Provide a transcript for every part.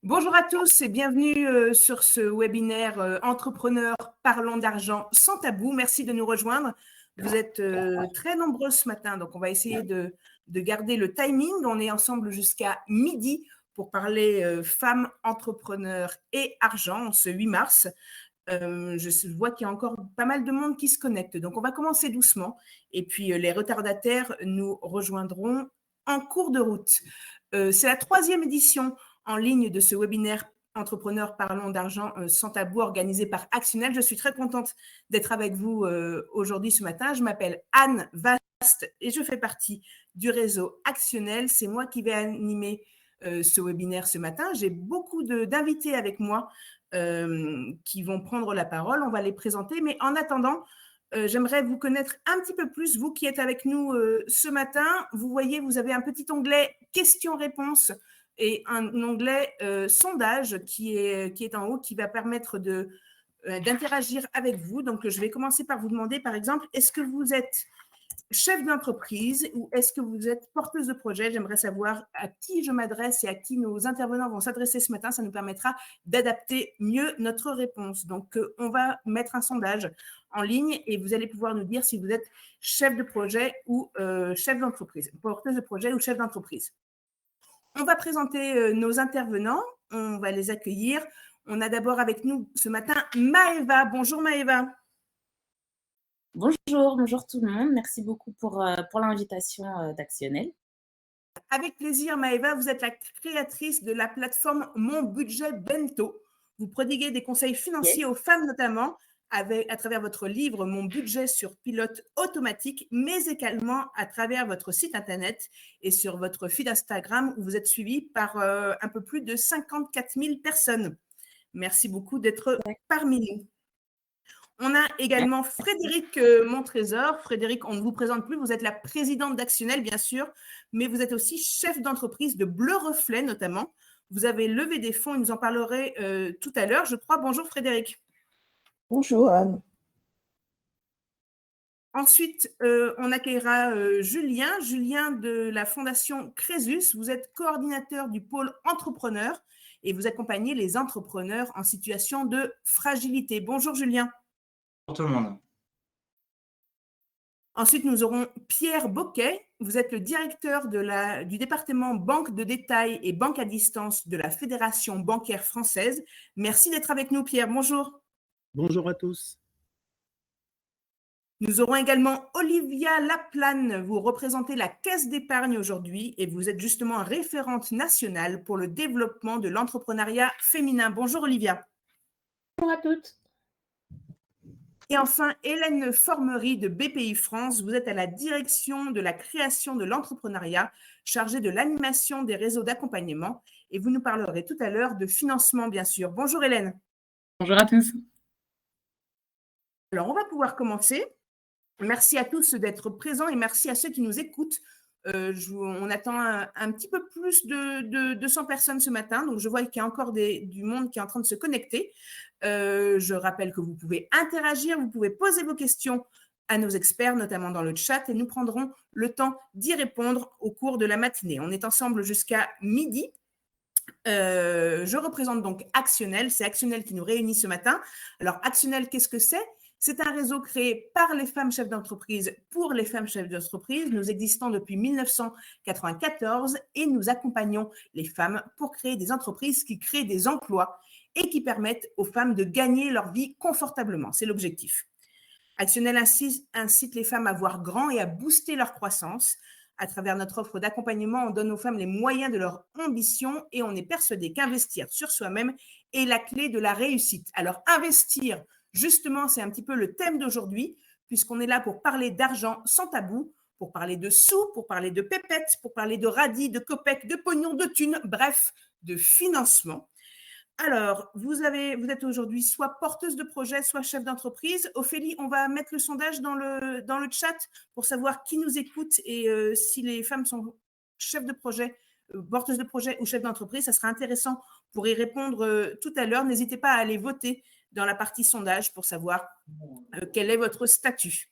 Bonjour à tous et bienvenue sur ce webinaire Entrepreneurs parlons d'argent sans tabou. Merci de nous rejoindre. Vous êtes très nombreux ce matin, donc on va essayer de garder le timing. On est ensemble jusqu'à midi pour parler femmes, entrepreneurs et argent ce 8 mars. Je vois qu'il y a encore pas mal de monde qui se connecte, donc on va commencer doucement et puis les retardataires nous rejoindront en cours de route. C'est la 3e édition en ligne de ce webinaire Entrepreneurs parlons d'argent sans tabou organisé par Actionnel. Je suis très contente d'être avec vous aujourd'hui ce matin. Je m'appelle Anne Vast et je fais partie du réseau Actionnel. C'est moi qui vais animer ce webinaire ce matin. J'ai beaucoup d'invités avec moi qui vont prendre la parole. On va les présenter, mais en attendant, j'aimerais vous connaître un petit peu plus, vous qui êtes avec nous ce matin. Vous voyez, vous avez un petit onglet questions-réponses et un onglet sondage qui est en haut, qui va permettre d'interagir avec vous. Donc, je vais commencer par vous demander, par exemple, est-ce que vous êtes chef d'entreprise ou est-ce que vous êtes porteuse de projet? J'aimerais savoir à qui je m'adresse et à qui nos intervenants vont s'adresser ce matin. Ça nous permettra d'adapter mieux notre réponse. Donc, on va mettre un sondage en ligne et vous allez pouvoir nous dire si vous êtes chef de projet ou chef d'entreprise, porteuse de projet ou chef d'entreprise. On va présenter nos intervenants, on va les accueillir. On a d'abord avec nous ce matin Maëva. Bonjour Maëva. Bonjour tout le monde. Merci beaucoup pour l'invitation d'Actionnel. Avec plaisir Maëva, vous êtes la créatrice de la plateforme Mon Budget Bento. Vous prodiguez des conseils financiers aux femmes notamment à travers votre livre Mon budget sur pilote automatique, mais également à travers votre site internet et sur votre feed Instagram où vous êtes suivi par un peu plus de 54 000 personnes. Merci beaucoup d'être parmi nous. On a également Frédéric Montrésor. Frédéric, on ne vous présente plus, vous êtes la présidente d'Actionnel, bien sûr, mais vous êtes aussi chef d'entreprise de Bleu Reflet, notamment. Vous avez levé des fonds, il nous en parlerait tout à l'heure, je crois. Bonjour Frédéric. Bonjour Anne. Ensuite, on accueillera Julien de la Fondation Crésus. Vous êtes coordinateur du pôle entrepreneur et vous accompagnez les entrepreneurs en situation de fragilité. Bonjour Julien. Bonjour tout le monde. Ensuite, nous aurons Pierre Boquet. Vous êtes le directeur du département banque de détail et banque à distance de la Fédération bancaire française. Merci d'être avec nous, Pierre. Bonjour. Bonjour à tous. Nous aurons également Olivia Laplane. Vous représentez la Caisse d'épargne aujourd'hui et vous êtes justement référente nationale pour le développement de l'entrepreneuriat féminin. Bonjour Olivia. Bonjour à toutes. Et enfin, Hélène Formery de BPI France. Vous êtes à la direction de la création de l'entrepreneuriat, chargée de l'animation des réseaux d'accompagnement. Et vous nous parlerez tout à l'heure de financement, bien sûr. Bonjour Hélène. Bonjour à tous. Alors, on va pouvoir commencer. Merci à tous d'être présents et merci à ceux qui nous écoutent. On attend un petit peu plus de 200 personnes ce matin, donc je vois qu'il y a encore du monde qui est en train de se connecter. Je rappelle que vous pouvez interagir, vous pouvez poser vos questions à nos experts, notamment dans le chat, et nous prendrons le temps d'y répondre au cours de la matinée. On est ensemble jusqu'à midi. Je représente donc Actionnel, c'est Actionnel qui nous réunit ce matin. Alors Actionnel, qu'est-ce que c'est ? C'est un réseau créé par les femmes chefs d'entreprise pour les femmes chefs d'entreprise. Nous existons depuis 1994 et nous accompagnons les femmes pour créer des entreprises qui créent des emplois et qui permettent aux femmes de gagner leur vie confortablement. C'est l'objectif. Actionnel incite les femmes à voir grand et à booster leur croissance. À travers notre offre d'accompagnement, on donne aux femmes les moyens de leur ambition et on est persuadé qu'investir sur soi-même est la clé de la réussite. Alors, investir, justement, c'est un petit peu le thème d'aujourd'hui, puisqu'on est là pour parler d'argent sans tabou, pour parler de sous, pour parler de pépettes, pour parler de radis, de copecs, de pognon, de thunes, bref, de financement. Alors, vous êtes aujourd'hui soit porteuse de projet, soit chef d'entreprise. Ophélie, on va mettre le sondage dans le chat pour savoir qui nous écoute et si les femmes sont chefs de projet, porteuses de projet ou chefs d'entreprise. Ça sera intéressant pour y répondre tout à l'heure. N'hésitez pas à aller voter dans la partie sondage pour savoir quel est votre statut.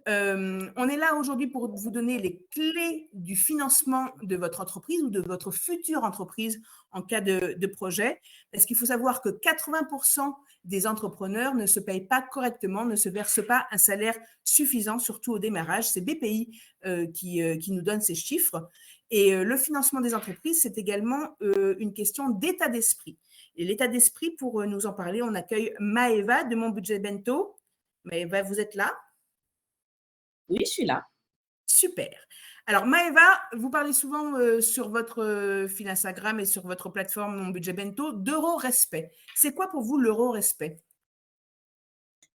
On est là aujourd'hui pour vous donner les clés du financement de votre entreprise ou de votre future entreprise en cas de projet. Parce qu'il faut savoir que 80% des entrepreneurs ne se payent pas correctement, ne se versent pas un salaire suffisant, surtout au démarrage. C'est BPI qui nous donne ces chiffres. Et le financement des entreprises, c'est également une question d'état d'esprit. Et l'état d'esprit, pour nous en parler, on accueille Maëva de Mon Budget Bento. Maëva, vous êtes là? Oui, je suis là. Super. Alors, Maëva, vous parlez souvent sur votre fil Instagram et sur votre plateforme Mon Budget Bento d'euro-respect. C'est quoi pour vous l'euro-respect?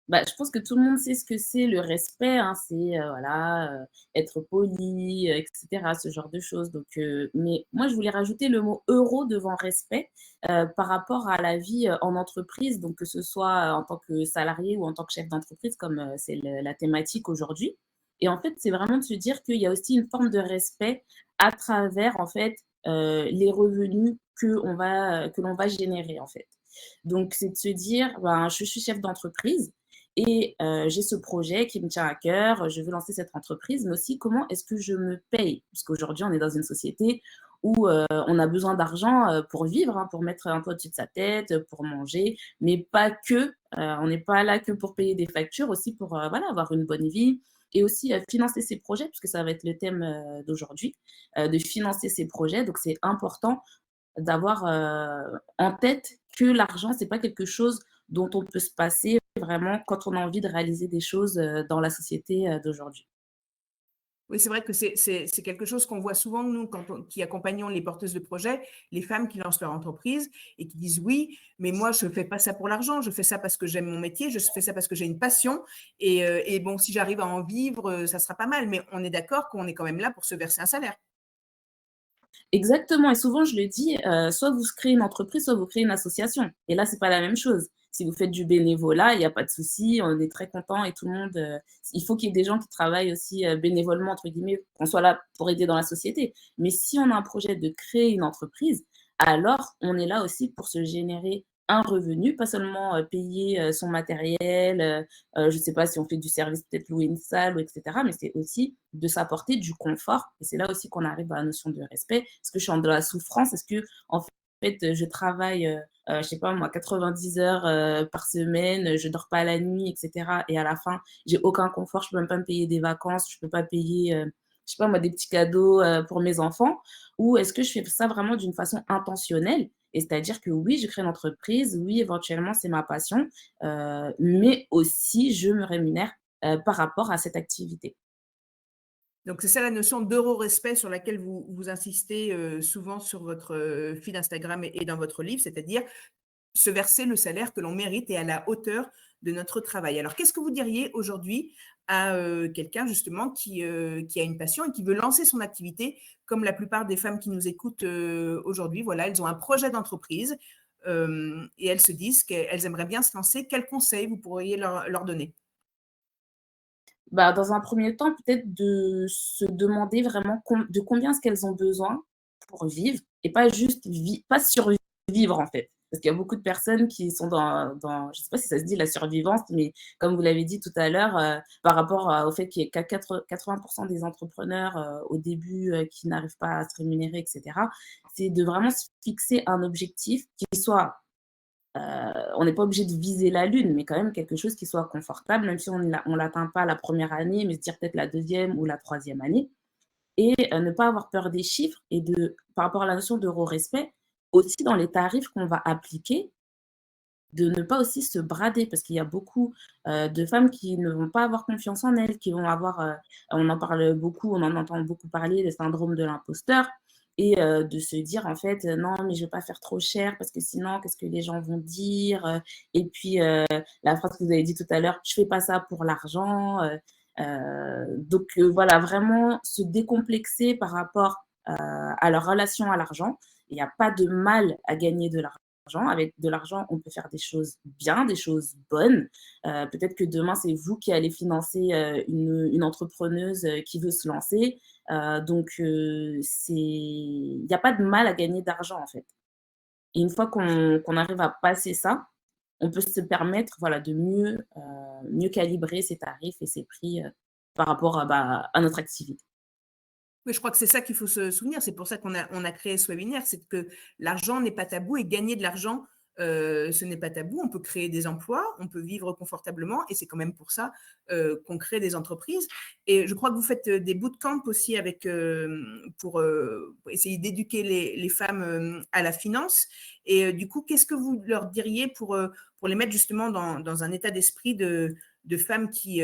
Bah, je pense que tout le monde sait ce que c'est le respect, hein. C'est, voilà, être poli, et cetera, ce genre de choses. Donc, mais moi, je voulais rajouter le mot euro devant respect, par rapport à la vie, en entreprise, donc que ce soit, en tant que salarié ou en tant que chef d'entreprise comme, c'est le la thématique aujourd'hui. Et en fait, c'est vraiment de se dire qu'il y a aussi une forme de respect à travers, en fait, les revenus que l'on va générer, en fait. Donc c'est de se dire: «Ben, je suis chef d'entreprise et j'ai ce projet qui me tient à cœur, je veux lancer cette entreprise, mais aussi comment est-ce que je me paye?» Puisqu'aujourd'hui, on est dans une société où, on a besoin d'argent, pour vivre, hein, pour mettre un toit au-dessus de sa tête, pour manger, mais pas que, on n'est pas là que pour payer des factures, aussi pour, voilà, avoir une bonne vie et aussi, financer ses projets, puisque ça va être le thème, d'aujourd'hui, de financer ses projets. Donc c'est important d'avoir, en tête que l'argent, c'est pas quelque chose dont on peut se passer vraiment quand on a envie de réaliser des choses, dans la société, d'aujourd'hui. Oui, c'est vrai que c'est quelque chose qu'on voit souvent, nous, qui accompagnons les porteuses de projets, les femmes qui lancent leur entreprise et qui disent oui, mais moi, je ne fais pas ça pour l'argent, je fais ça parce que j'aime mon métier, je fais ça parce que j'ai une passion. Et bon, si j'arrive à en vivre, ça sera pas mal. Mais on est d'accord qu'on est quand même là pour se verser un salaire. Exactement et souvent je le dis, soit vous créez une entreprise, soit vous créez une association et là, c'est pas la même chose. Si vous faites du bénévolat, il y a pas de souci, on est très content et tout le monde, il faut qu'il y ait des gens qui travaillent aussi, «bénévolement» entre guillemets, qu'on soit là pour aider dans la société. Mais si on a un projet de créer une entreprise, alors on est là aussi pour se générer un revenu, pas seulement, payer, son matériel, je sais pas si on fait du service, peut-être louer une salle ou et cetera, mais c'est aussi de s'apporter du confort et c'est là aussi qu'on arrive à la notion de respect. Est-ce que je suis dans la souffrance? Est-ce que en fait, je travaille, je sais pas moi 90 heures, par semaine, je dors pas la nuit et cetera et à la fin, j'ai aucun confort, je peux même pas me payer des vacances, je peux pas payer, je sais pas moi, des petits cadeaux, pour mes enfants? Ou est-ce que je fais ça vraiment d'une façon intentionnelle? Et c'est-à-dire que oui, je crée une entreprise, oui, éventuellement, c'est ma passion, mais aussi je me rémunère, par rapport à cette activité. Donc, c'est ça la notion d'euro-respect sur laquelle vous insistez souvent sur votre feed Instagram et dans votre livre, c'est-à-dire se verser le salaire que l'on mérite et à la hauteur de notre travail. Alors, qu'est-ce que vous diriez aujourd'hui à quelqu'un justement qui a une passion et qui veut lancer son activité, comme la plupart des femmes qui nous écoutent aujourd'hui? Voilà, elles ont un projet d'entreprise et elles se disent qu'elles aimeraient bien se lancer. Quels conseils vous pourriez leur donner? Bah, dans un premier temps, peut-être de se demander vraiment de combien est-ce qu'elles ont besoin pour vivre et pas juste pas survivre, en fait. Parce qu'il y a beaucoup de personnes qui sont je sais pas si ça se dit la survivance, mais comme vous l'avez dit tout à l'heure, par rapport au fait qu'il y ait qu'à 80 des entrepreneurs, au début, qui n'arrivent pas à se rémunérer et cetera. C'est de vraiment se fixer un objectif qui soit on n'est pas obligé de viser la lune, mais quand même quelque chose qui soit confortable, même si on l'atteint pas la première année, mais se dire peut-être la deuxième ou la troisième année et ne pas avoir peur des chiffres et par rapport à la notion d'euro-respect, aussi dans les tarifs qu'on va appliquer, de ne pas aussi se brader parce qu'il y a beaucoup, de femmes qui ne vont pas avoir confiance en elles, qui vont avoir, on en parle beaucoup, on en entend beaucoup parler, le syndrome de l'imposteur et de se dire en fait: «Non, mais je ne vais pas faire trop cher parce que sinon qu'est-ce que les gens vont dire?» Et puis, la phrase que vous avez dit tout à l'heure: «Je fais pas ça pour l'argent», donc voilà, vraiment se décomplexer par rapport, à leur relation à l'argent. Il y a pas de mal à gagner de l'argent. Avec de l'argent, on peut faire des choses bien, des choses bonnes. Peut-être que demain, c'est vous qui allez financer, une entrepreneuse, qui veut se lancer. Donc il y a pas de mal à gagner d'argent, en fait. Et une fois qu'on arrive à passer ça, on peut se permettre, voilà, de mieux calibrer ses tarifs et ses prix, par rapport à notre activité. Oui, je crois que c'est ça qu'il faut se souvenir. C'est pour ça qu'on a créé ce webinaire, c'est que l'argent n'est pas tabou et gagner de l'argent, ce n'est pas tabou. On peut créer des emplois, on peut vivre confortablement et c'est quand même pour ça qu'on crée des entreprises. Et je crois que vous faites des bootcamps aussi pour essayer d'éduquer les femmes à la finance. Et du coup, qu'est-ce que vous leur diriez pour les mettre justement dans un état d'esprit de femmes qui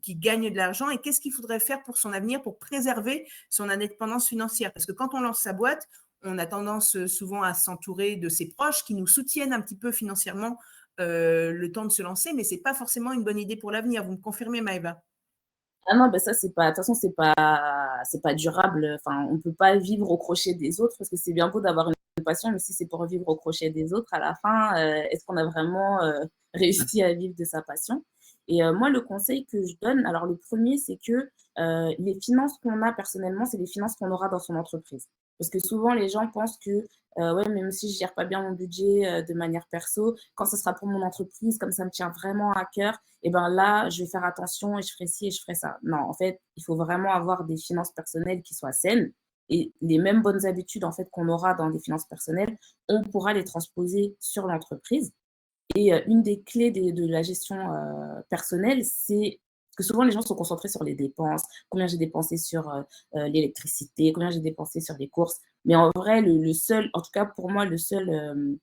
gagnent de l'argent et qu'est-ce qu'il faudrait faire pour son avenir, pour préserver son indépendance financière? Parce que quand on lance sa boîte, on a tendance souvent à s'entourer de ses proches qui nous soutiennent un petit peu financièrement le temps de se lancer, mais ce n'est pas forcément une bonne idée pour l'avenir. Vous me confirmez, Maëva? Ah non, ça, c'est pas, de toute façon, c'est pas durable. Enfin, on peut pas vivre au crochet des autres parce que c'est bien beau d'avoir une passion, mais si c'est pour vivre au crochet des autres, à la fin, est-ce qu'on a vraiment réussi à vivre de sa passion? Et moi, le conseil que je donne, alors le premier, c'est que les finances qu'on a personnellement, c'est les finances qu'on aura dans son entreprise. Parce que souvent, les gens pensent que, ouais, même si je gère pas bien mon budget de manière perso, quand ce sera pour mon entreprise, comme ça me tient vraiment à cœur, et ben là, je vais faire attention et je ferai ci et je ferai ça. Non, en fait, il faut vraiment avoir des finances personnelles qui soient saines. Et les mêmes bonnes habitudes en fait qu'on aura dans des finances personnelles, on pourra les transposer sur l'entreprise. Et une des clés de la gestion personnelle, c'est que souvent les gens sont concentrés sur les dépenses, combien j'ai dépensé sur l'électricité, combien j'ai dépensé sur les courses. Mais en vrai, le seul, en tout cas pour moi, le seul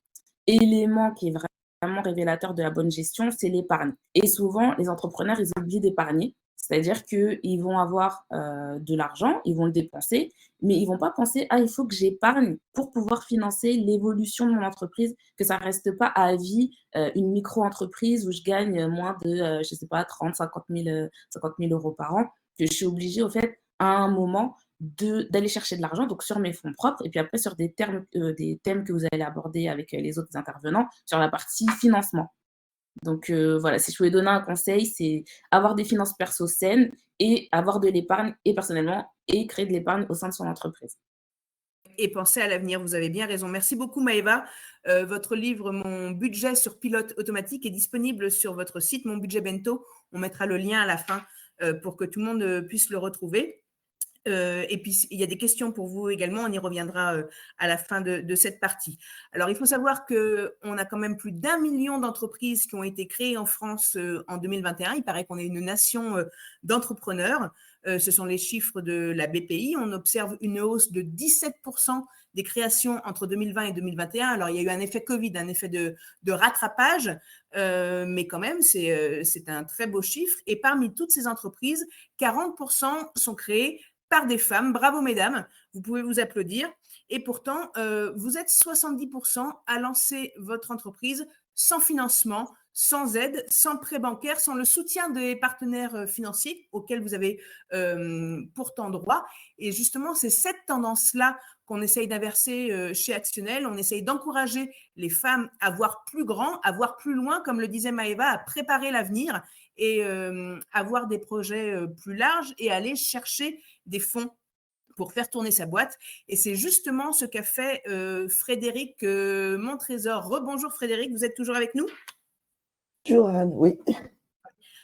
élément qui est vraiment révélateur de la bonne gestion, c'est l'épargne. Et souvent, les entrepreneurs, ils oublient d'épargner. C'est-à-dire qu'ils vont avoir de l'argent, ils vont le dépenser, mais ils ne vont pas penser « Ah, il faut que j'épargne pour pouvoir financer l'évolution de mon entreprise, que ça ne reste pas à vie une micro-entreprise où je gagne moins de, je ne sais pas, 30, 50 000 euros par an, que je suis obligée, au fait, à un moment, d'aller chercher de l'argent, donc sur mes fonds propres, et puis après sur des thèmes que vous allez aborder avec les autres intervenants, sur la partie financement. Donc voilà, si je pouvais donner un conseil, c'est avoir des finances perso saines et avoir de l'épargne et personnellement et créer de l'épargne au sein de son entreprise. Et penser à l'avenir, vous avez bien raison. Merci beaucoup Maëva. Votre livre Mon budget sur pilote automatique est disponible sur votre site Mon budget bento. On mettra le lien à la fin pour que tout le monde puisse le retrouver. Et puis, il y a des questions pour vous également. On y reviendra à la fin de cette partie. Alors, il faut savoir qu'on a quand même plus d'1 million d'entreprises qui ont été créées en France en 2021. Il paraît qu'on est une nation d'entrepreneurs. Ce sont les chiffres de la BPI. On observe une hausse de 17% des créations entre 2020 et 2021. Alors, il y a eu un effet Covid, un effet de rattrapage, mais quand même, c'est un très beau chiffre. Et parmi toutes ces entreprises, 40% sont créées par des femmes. Bravo, mesdames. Vous pouvez vous applaudir. Et pourtant, vous êtes 70% à lancer votre entreprise sans financement, sans aide, sans prêt bancaire, sans le soutien des partenaires financiers auxquels vous avez pourtant droit. Et justement, c'est cette tendance-là qu'on essaye d'inverser chez Actionnel. On essaye d'encourager les femmes à voir plus grand, à voir plus loin, comme le disait Maëva, à préparer l'avenir et avoir des projets plus larges et aller chercher des fonds pour faire tourner sa boîte. Et c'est justement ce qu'a fait Frédéric Montrésor. Rebonjour Frédéric, vous êtes toujours avec nous? Bonjour Anne, oui.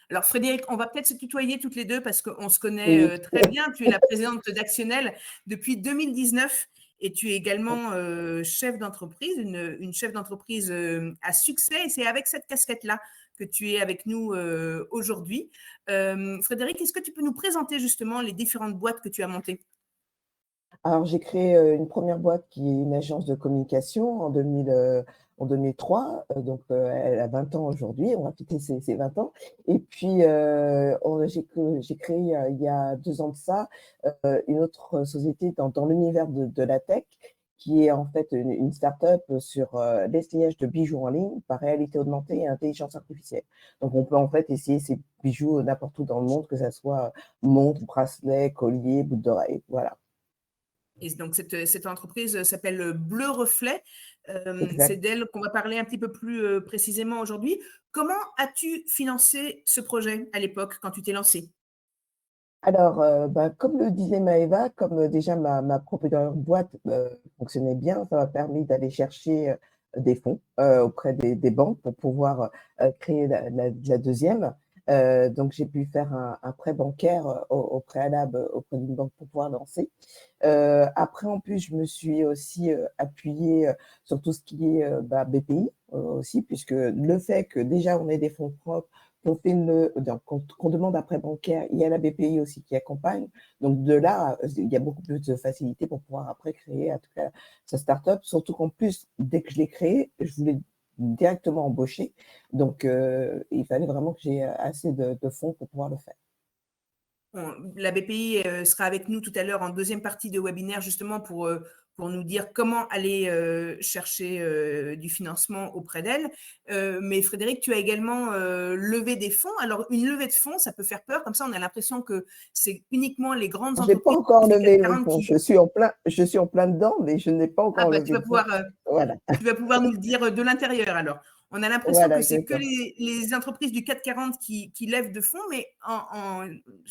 Alors Frédéric, on va peut-être se tutoyer toutes les deux parce qu'on se connaît très bien. Tu es la présidente d'Actionnel depuis 2019 et tu es également chef d'entreprise, une chef d'entreprise à succès. Et c'est avec cette casquette-là que tu es avec nous aujourd'hui. Frédéric, est-ce que tu peux nous présenter justement les différentes boîtes que tu as montées? Alors, j'ai créé une première boîte qui est une agence de communication en 2003. Donc, elle a 20 ans aujourd'hui. On va fêter ses 20 ans. Et puis, j'ai créé il y a 2 ans de ça une autre société dans l'univers de la tech qui est en fait une start-up sur l'essayage de bijoux en ligne par réalité augmentée et intelligence artificielle. Donc, on peut en fait essayer ces bijoux n'importe où dans le monde, que ce soit montre, bracelet, collier, boucle d'oreille. Voilà. Et donc, cette entreprise s'appelle Bleu Reflet. Exact. C'est d'elle qu'on va parler un petit peu plus précisément aujourd'hui. Comment as-tu financé ce projet à l'époque, quand tu t'es lancé? Alors, comme le disait Maëva, comme déjà ma première boîte fonctionnait bien, ça m'a permis d'aller chercher des fonds auprès des banques pour pouvoir créer la deuxième. Donc, j'ai pu faire un prêt bancaire au préalable auprès d'une banque pour pouvoir lancer. Après, en plus, je me suis aussi appuyée sur tout ce qui est BPI aussi, puisque le fait que déjà on ait des fonds propres, qu'on demande un prêt bancaire, il y a la BPI aussi qui accompagne. Donc de là, il y a beaucoup plus de facilité pour pouvoir après créer en tout cas sa start-up. Surtout qu'en plus, dès que je l'ai créé, je voulais directement embaucher. Donc il fallait vraiment que j'ai assez de fonds pour pouvoir le faire. La BPI sera avec nous tout à l'heure en deuxième partie de webinaire justement pour nous dire comment aller chercher du financement auprès d'elle. Mais Frédéric, tu as également levé des fonds. Alors, une levée de fonds, ça peut faire peur. Comme ça, on a l'impression que c'est uniquement les grandes Je n'ai pas entreprises encore du levé CAC les 40 fonds. qui… Je suis en plein dedans, mais je n'ai pas Ah encore bah, levé de fonds. Voilà. tu vas pouvoir nous le dire de l'intérieur alors. On a l'impression Voilà, que c'est que exactement. les entreprises du CAC 40 qui lèvent de fonds, mais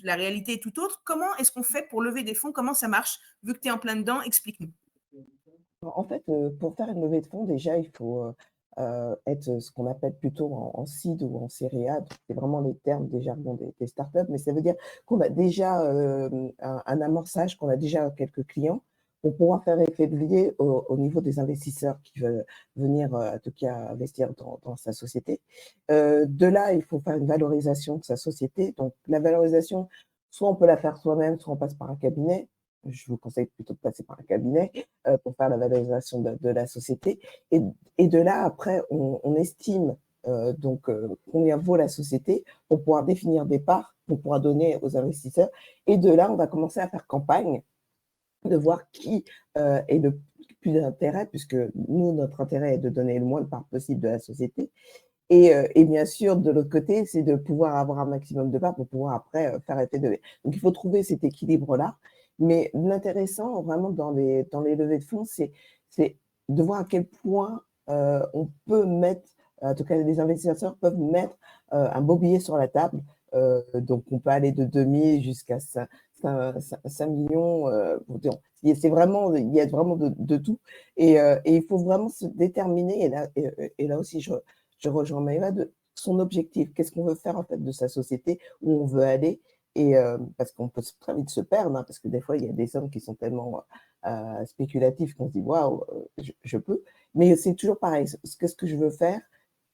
la réalité est tout autre. Comment est-ce qu'on fait pour lever des fonds? Comment ça marche? Vu que tu es en plein dedans, explique-nous. En fait, pour faire une levée de fonds, déjà, il faut être ce qu'on appelle plutôt en seed ou en série A. C'est vraiment les termes des jargons des startups, mais ça veut dire qu'on a déjà un amorçage, qu'on a déjà quelques clients pour pouvoir faire effet de levier au niveau des investisseurs qui veulent venir, en tout cas, investir dans sa société. De là, il faut faire une valorisation de sa société. Donc, la valorisation, soit on peut la faire soi-même, soit on passe par un cabinet. Je vous conseille plutôt de passer par un cabinet pour faire la valorisation de la société. Et de là, après, on estime combien vaut la société pour pouvoir définir des parts qu'on pourra donner aux investisseurs. Et de là, on va commencer à faire campagne, de voir qui est le plus d'intérêt, puisque nous, notre intérêt est de donner le moins de parts possible de la société. Et bien sûr, de l'autre côté, c'est de pouvoir avoir un maximum de parts pour pouvoir après faire effet de… Donc, il faut trouver cet équilibre-là. Mais l'intéressant, vraiment, dans les levées de fonds, c'est de voir à quel point on peut mettre, en tout cas, les investisseurs peuvent mettre un beau billet sur la table. Donc, on peut aller de 2 000 jusqu'à 5 millions. C'est vraiment, il y a vraiment de tout. Et il faut vraiment se déterminer. Et là aussi, je rejoins Maëva de son objectif. Qu'est-ce qu'on veut faire en fait de sa société, où on veut aller. Et parce qu'on peut très vite se perdre, hein, parce que des fois, il y a des sommes qui sont tellement spéculatifs qu'on se dit waouh, je peux. Mais c'est toujours pareil. Qu'est-ce que je veux faire?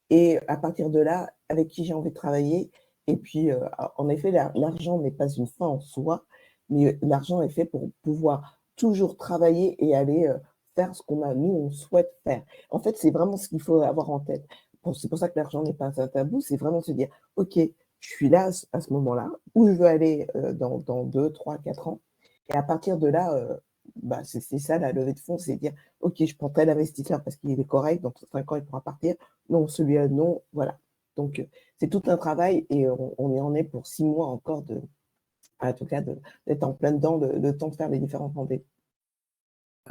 Et à partir de là, avec qui j'ai envie de travailler. Et puis, en effet, l'argent n'est pas une fin en soi, mais l'argent est fait pour pouvoir toujours travailler et aller faire ce nous, on souhaite faire. En fait, c'est vraiment ce qu'il faut avoir en tête. C'est pour ça que l'argent n'est pas un tabou, c'est vraiment se dire, OK, je suis là à ce moment-là, où je veux aller dans 2, 3, 4 ans. Et à partir de là, c'est ça la levée de fonds, c'est dire, OK, je prends tel investisseur parce qu'il est correct, dans 5 ans, il pourra partir. Non, celui-là, non, voilà. Donc, c'est tout un travail et on en est pour 6 mois encore en tout cas, d'être en plein dedans, le temps de faire les différents rendez-vous.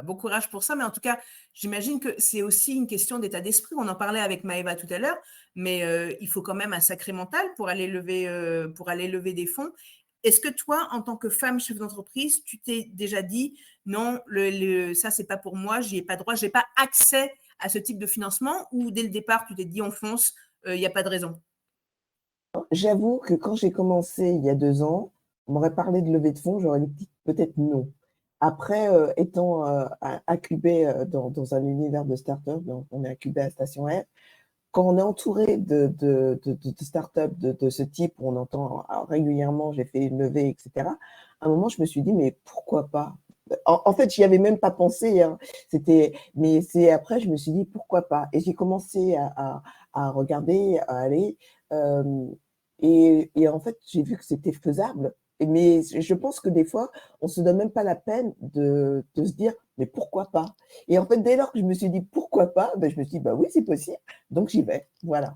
Bon courage pour ça, mais en tout cas, j'imagine que c'est aussi une question d'état d'esprit. On en parlait avec Maëva tout à l'heure, mais il faut quand même un sacré mental pour aller lever des fonds. Est-ce que toi, en tant que femme chef d'entreprise, tu t'es déjà dit non, ça c'est pas pour moi, j'y ai pas droit, j'ai pas accès à ce type de financement, ou dès le départ tu t'es dit on fonce, il n'y a pas de raison? J'avoue que quand j'ai commencé il y a 2 ans, on m'aurait parlé de levée de fonds, j'aurais dit peut-être non. Après, étant incubé dans un univers de start-up, donc on est incubé à Station F, quand on est entouré de start-up de ce type, où on entend régulièrement, j'ai fait une levée, etc., à un moment, je me suis dit, mais pourquoi pas? En fait, j'y avais même pas pensé, hein. Mais c'est après, je me suis dit, pourquoi pas? Et j'ai commencé à regarder, à aller. euh, et en fait, j'ai vu que c'était faisable. Mais je pense que des fois, on se donne même pas la peine de se dire, mais pourquoi pas? Et en fait, dès lors que je me suis dit, pourquoi pas? Je me suis dit, bah oui, c'est possible. Donc, j'y vais. Voilà.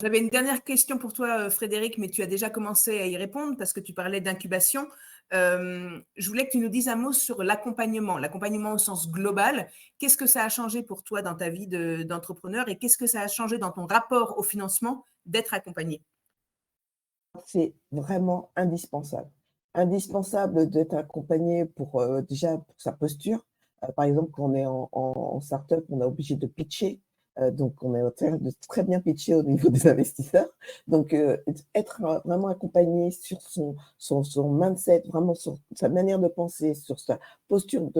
J'avais une dernière question pour toi, Frédéric, mais tu as déjà commencé à y répondre parce que tu parlais d'incubation. Je voulais que tu nous dises un mot sur l'accompagnement au sens global. Qu'est-ce que ça a changé pour toi dans ta vie d'entrepreneur, et qu'est-ce que ça a changé dans ton rapport au financement d'être accompagné? C'est vraiment indispensable. Indispensable d'être accompagné déjà pour sa posture. Par exemple, quand on est en start-up, on est obligé de pitcher. Donc, on est en train de très bien pitcher au niveau des investisseurs. Donc, être vraiment accompagné sur son mindset, vraiment sur sa manière de penser, sur sa posture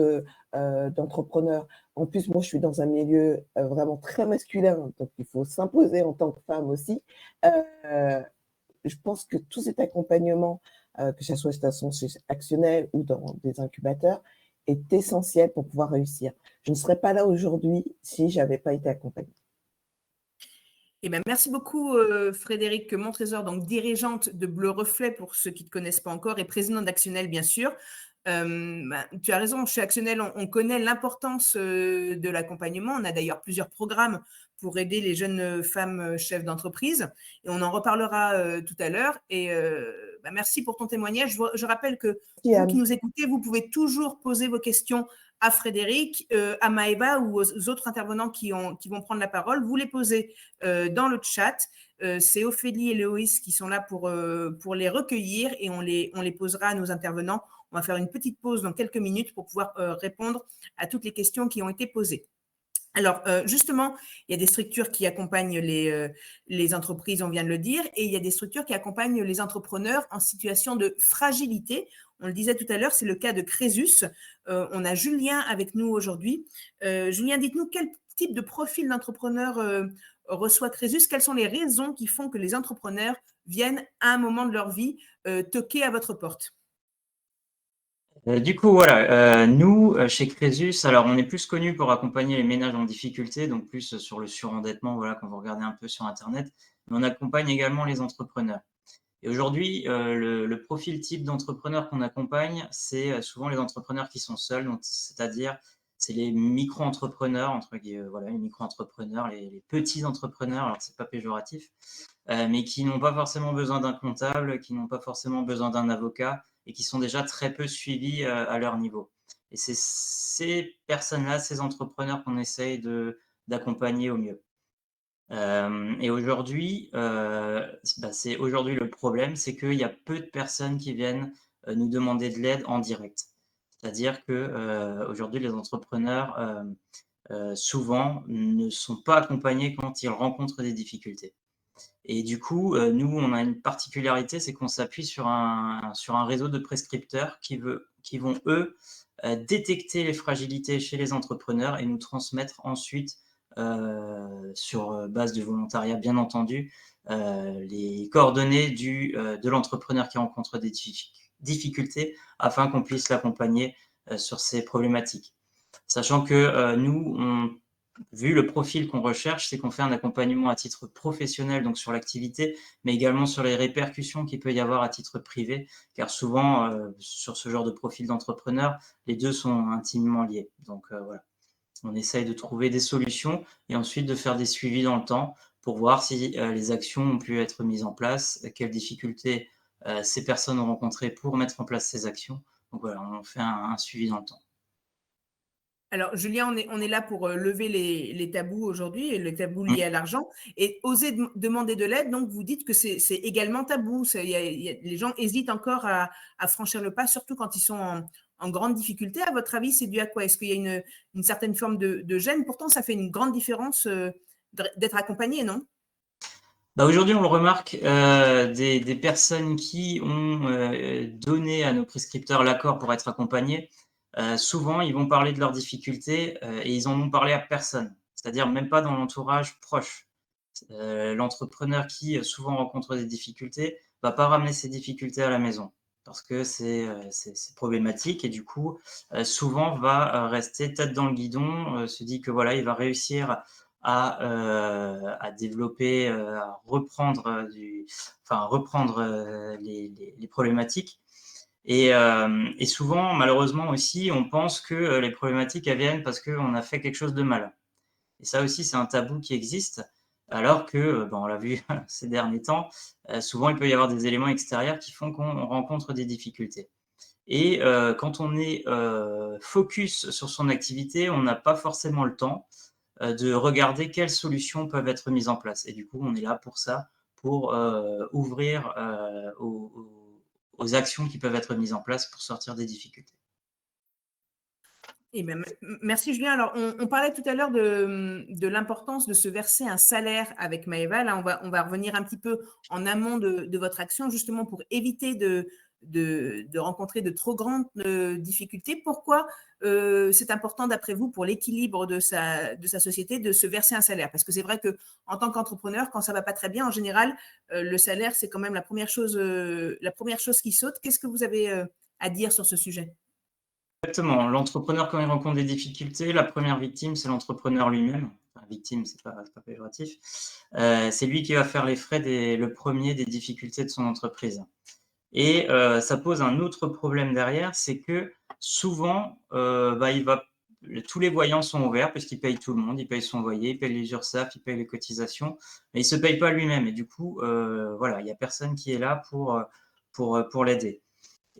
d'entrepreneur. En plus, moi, je suis dans un milieu vraiment très masculin, donc il faut s'imposer en tant que femme aussi. Je pense que tout cet accompagnement, que ce soit chez Actionnel ou dans des incubateurs, est essentiel pour pouvoir réussir. Je ne serais pas là aujourd'hui si je n'avais pas été accompagnée. Eh ben, merci beaucoup, Frédéric Montrésor, donc dirigeante de Bleu Reflet, pour ceux qui ne te connaissent pas encore, et présidente d'Actionnel, bien sûr. Tu as raison, chez Actionnel, on connaît l'importance de l'accompagnement. On a d'ailleurs plusieurs programmes pour aider les jeunes femmes chefs d'entreprise, et on en reparlera tout à l'heure. Et merci pour ton témoignage. Je rappelle que vous qui nous écoutez, vous pouvez toujours poser vos questions à Frédéric, à Maëva ou aux autres intervenants qui vont prendre la parole. Vous les posez dans le chat. C'est Ophélie et Loïs qui sont là pour les recueillir, et on les posera à nos intervenants. On va faire une petite pause dans quelques minutes pour pouvoir répondre à toutes les questions qui ont été posées. Alors, justement, il y a des structures qui accompagnent les entreprises, on vient de le dire, et il y a des structures qui accompagnent les entrepreneurs en situation de fragilité. On le disait tout à l'heure, c'est le cas de Crésus. On a Julien avec nous aujourd'hui. Julien, dites-nous quel type de profil d'entrepreneur reçoit Crésus? Quelles sont les raisons qui font que les entrepreneurs viennent à un moment de leur vie toquer à votre porte? Du coup, voilà, nous, chez Crésus, alors on est plus connus pour accompagner les ménages en difficulté, donc plus sur le surendettement, voilà, quand vous regardez un peu sur Internet, mais on accompagne également les entrepreneurs. Et aujourd'hui, le profil type d'entrepreneur qu'on accompagne, c'est souvent les entrepreneurs qui sont seuls, donc c'est-à-dire c'est les micro-entrepreneurs, voilà, les micro-entrepreneurs, les petits entrepreneurs, alors c'est pas péjoratif, mais qui n'ont pas forcément besoin d'un comptable, qui n'ont pas forcément besoin d'un avocat et qui sont déjà très peu suivis à leur niveau. Et c'est ces personnes-là, ces entrepreneurs qu'on essaye d'accompagner au mieux. Et aujourd'hui, c'est aujourd'hui le problème, c'est qu'il y a peu de personnes qui viennent nous demander de l'aide en direct. C'est-à-dire que aujourd'hui, les entrepreneurs souvent ne sont pas accompagnés quand ils rencontrent des difficultés. Et du coup, nous, on a une particularité, c'est qu'on s'appuie sur un réseau de prescripteurs qui vont, eux, détecter les fragilités chez les entrepreneurs et nous transmettre ensuite, sur base du volontariat, bien entendu, les coordonnées de l'entrepreneur qui rencontre des difficultés afin qu'on puisse l'accompagner sur ces problématiques. Sachant que nous, vu le profil qu'on recherche, c'est qu'on fait un accompagnement à titre professionnel, donc sur l'activité, mais également sur les répercussions qu'il peut y avoir à titre privé, car souvent, sur ce genre de profil d'entrepreneur, les deux sont intimement liés. Donc voilà, on essaye de trouver des solutions et ensuite de faire des suivis dans le temps pour voir si les actions ont pu être mises en place, quelles difficultés ces personnes ont rencontrées pour mettre en place ces actions. Donc voilà, on fait un suivi dans le temps. Alors, Julien, on est là pour lever les tabous aujourd'hui, les tabous liés à l'argent, et oser demander de l'aide. Donc, vous dites que c'est également tabou. Les gens hésitent encore à franchir le pas, surtout quand ils sont en grande difficulté. À votre avis, c'est dû à quoi? Est-ce qu'il y a une certaine forme de gêne? Pourtant, ça fait une grande différence d'être accompagné, non? Aujourd'hui, on le remarque, des personnes qui ont donné à nos prescripteurs l'accord pour être accompagnés, souvent, ils vont parler de leurs difficultés et ils en ont parlé à personne, c'est-à-dire même pas dans l'entourage proche. L'entrepreneur qui souvent rencontre des difficultés va pas ramener ses difficultés à la maison parce que c'est problématique et du coup, souvent va rester tête dans le guidon, se dit que voilà, il va réussir à développer, à reprendre les problématiques. Et souvent, malheureusement aussi, on pense que les problématiques elles viennent parce qu'on a fait quelque chose de mal. Et ça aussi, c'est un tabou qui existe, alors que, on l'a vu ces derniers temps, souvent il peut y avoir des éléments extérieurs qui font qu'on rencontre des difficultés. Et quand on est focus sur son activité, on n'a pas forcément le temps de regarder quelles solutions peuvent être mises en place. Et du coup, on est là pour ça, pour ouvrir aux actions qui peuvent être mises en place pour sortir des difficultés. Eh ben, merci Julien. Alors, on parlait tout à l'heure de l'importance de se verser un salaire avec Maëva. Là, on va revenir un petit peu en amont de votre action, justement pour éviter de rencontrer de trop grandes difficultés. Pourquoi c'est important, d'après vous, pour l'équilibre de sa société, de se verser un salaire? Parce que c'est vrai qu'en tant qu'entrepreneur, quand ça va pas très bien, en général, le salaire, c'est quand même la première chose qui saute. Qu'est-ce que vous avez à dire sur ce sujet? Exactement. L'entrepreneur, quand il rencontre des difficultés, la première victime, c'est l'entrepreneur lui-même. Enfin, victime, c'est pas péjoratif. C'est lui qui va faire les frais le premier des difficultés de son entreprise. Et ça pose un autre problème derrière, c'est que souvent, tous les voyants sont ouverts puisqu'il paye tout le monde, il paye son loyer, il paye les URSSAF, il paye les cotisations, mais il se paye pas lui-même. Et du coup, voilà, il y a personne qui est là pour l'aider.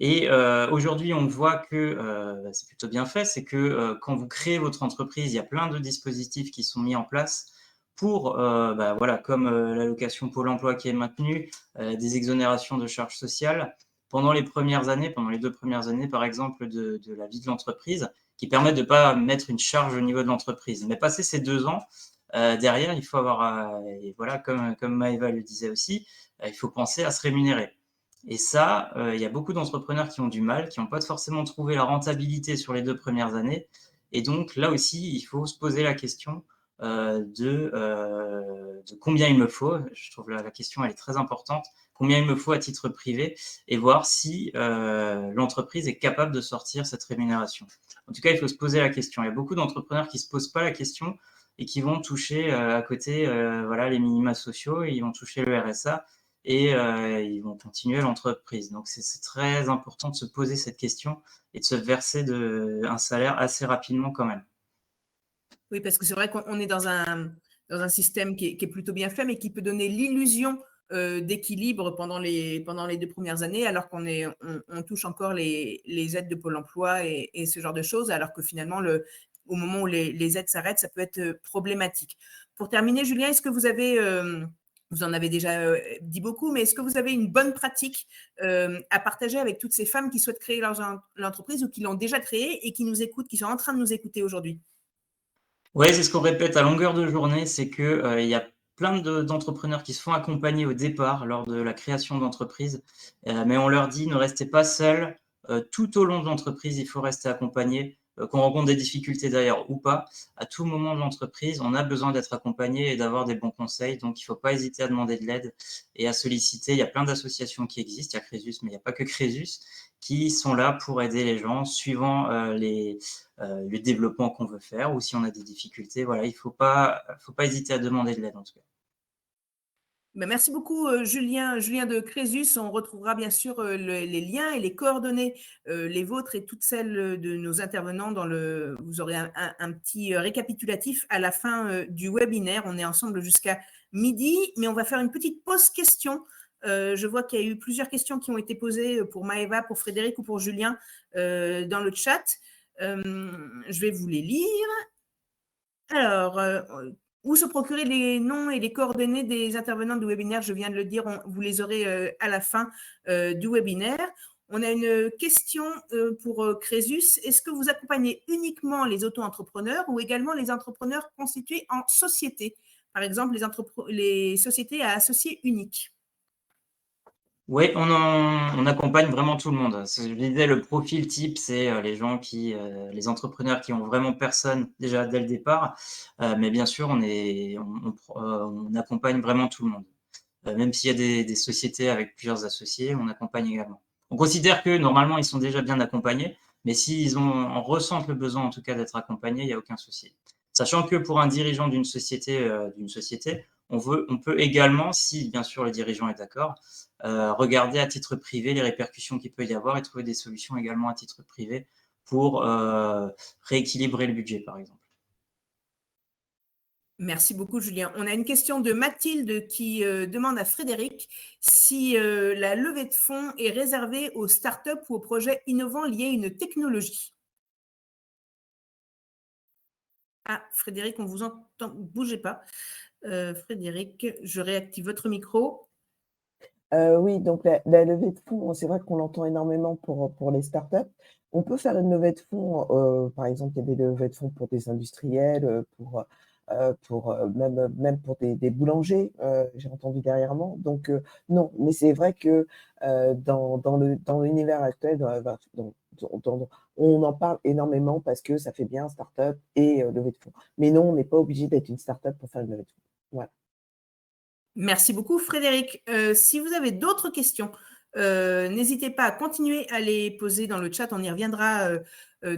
Et aujourd'hui, on voit que c'est plutôt bien fait, c'est que quand vous créez votre entreprise, il y a plein de dispositifs qui sont mis en place pour, voilà, comme l'allocation Pôle emploi qui est maintenue, des exonérations de charges sociales pendant les 2 premières années, par exemple, de la vie de l'entreprise, qui permettent de ne pas mettre une charge au niveau de l'entreprise. Mais passé ces 2 ans, derrière, il faut avoir, et voilà, comme Maëva le disait aussi, il faut penser à se rémunérer. Et ça, il y a beaucoup d'entrepreneurs qui ont du mal, qui n'ont pas forcément trouvé la rentabilité sur les 2 premières années. Et donc là aussi, il faut se poser la question de combien il me faut. Je trouve la question, elle est très importante. Combien il me faut à titre privé et voir si l'entreprise est capable de sortir cette rémunération. En tout cas, il faut se poser la question. Il y a beaucoup d'entrepreneurs qui ne se posent pas la question et qui vont toucher à côté voilà, les minima sociaux, ils vont toucher le RSA et ils vont continuer l'entreprise. Donc, c'est très important de se poser cette question et de se verser un salaire assez rapidement quand même. Oui, parce que c'est vrai qu'on est dans un système qui est plutôt bien fait, mais qui peut donner l'illusion d'équilibre pendant les 2 premières années, alors on touche encore les aides de Pôle emploi et ce genre de choses, alors que finalement, au moment où les aides s'arrêtent, ça peut être problématique. Pour terminer, Julien, est-ce que vous en avez déjà dit beaucoup, mais est-ce que vous avez une bonne pratique à partager avec toutes ces femmes qui souhaitent créer leur entreprise ou qui l'ont déjà créée et qui nous écoutent, qui sont en train de nous écouter aujourd'hui? Oui, c'est ce qu'on répète à longueur de journée, c'est que il y a plein d'entrepreneurs qui se font accompagner au départ lors de la création d'entreprise, mais on leur dit: «Ne restez pas seuls, tout au long de l'entreprise, il faut rester accompagné», qu'on rencontre des difficultés d'ailleurs ou pas. À tout moment de l'entreprise, on a besoin d'être accompagné et d'avoir des bons conseils, donc il ne faut pas hésiter à demander de l'aide et à solliciter. Il y a plein d'associations qui existent, il y a Crésus, mais il n'y a pas que Crésus, qui sont là pour aider les gens suivant le développement qu'on veut faire ou si on a des difficultés. Voilà, il faut pas hésiter à demander de l'aide en tout cas. Ben, merci beaucoup, Julien de Crésus. On retrouvera bien sûr les liens et les coordonnées, les vôtres et toutes celles de nos intervenants vous aurez un petit récapitulatif à la fin du webinaire. On est ensemble jusqu'à midi, mais on va faire une petite pause question. Je vois qu'il y a eu plusieurs questions qui ont été posées pour Maëva, pour Frédéric ou pour Julien dans le chat. Je vais vous les lire. Alors, où se procurer les noms et les coordonnées des intervenants du webinaire? Je viens de le dire, vous les aurez à la fin du webinaire. On a une question pour Crésus. Est-ce que vous accompagnez uniquement les auto-entrepreneurs ou également les entrepreneurs constitués en société? Par exemple, les sociétés à associés uniques. Oui, on accompagne vraiment tout le monde. Je disais, le profil type, c'est les gens les entrepreneurs qui ont vraiment personne déjà dès le départ. Mais bien sûr, on accompagne vraiment tout le monde. Même s'il y a des sociétés avec plusieurs associés, on accompagne également. On considère que normalement, ils sont déjà bien accompagnés, mais s'ils en ressentent le besoin en tout cas d'être accompagnés, il n'y a aucun souci. Sachant que pour un dirigeant d'une société, on peut également, si bien sûr le dirigeant est d'accord, regarder à titre privé les répercussions qu'il peut y avoir et trouver des solutions également à titre privé pour rééquilibrer le budget, par exemple. Merci beaucoup, Julien. On a une question de Mathilde qui demande à Frédéric si la levée de fonds est réservée aux startups ou aux projets innovants liés à une technologie. Ah, Frédéric, on vous entend. Bougez pas. Frédéric, je réactive votre micro. Oui, donc la levée de fonds, c'est vrai qu'on l'entend énormément pour les startups. On peut faire une levée de fonds, par exemple, il y a des levées de fonds pour des industriels, même pour des boulangers, j'ai entendu dernièrement. Donc, non, mais c'est vrai que dans l'univers actuel, on en parle énormément parce que ça fait bien startup et levée de fonds. Mais non, on n'est pas obligé d'être une startup pour faire une levée de fonds. Voilà. Merci beaucoup, Frédéric. Si vous avez d'autres questions, n'hésitez pas à continuer à les poser dans le chat. On y reviendra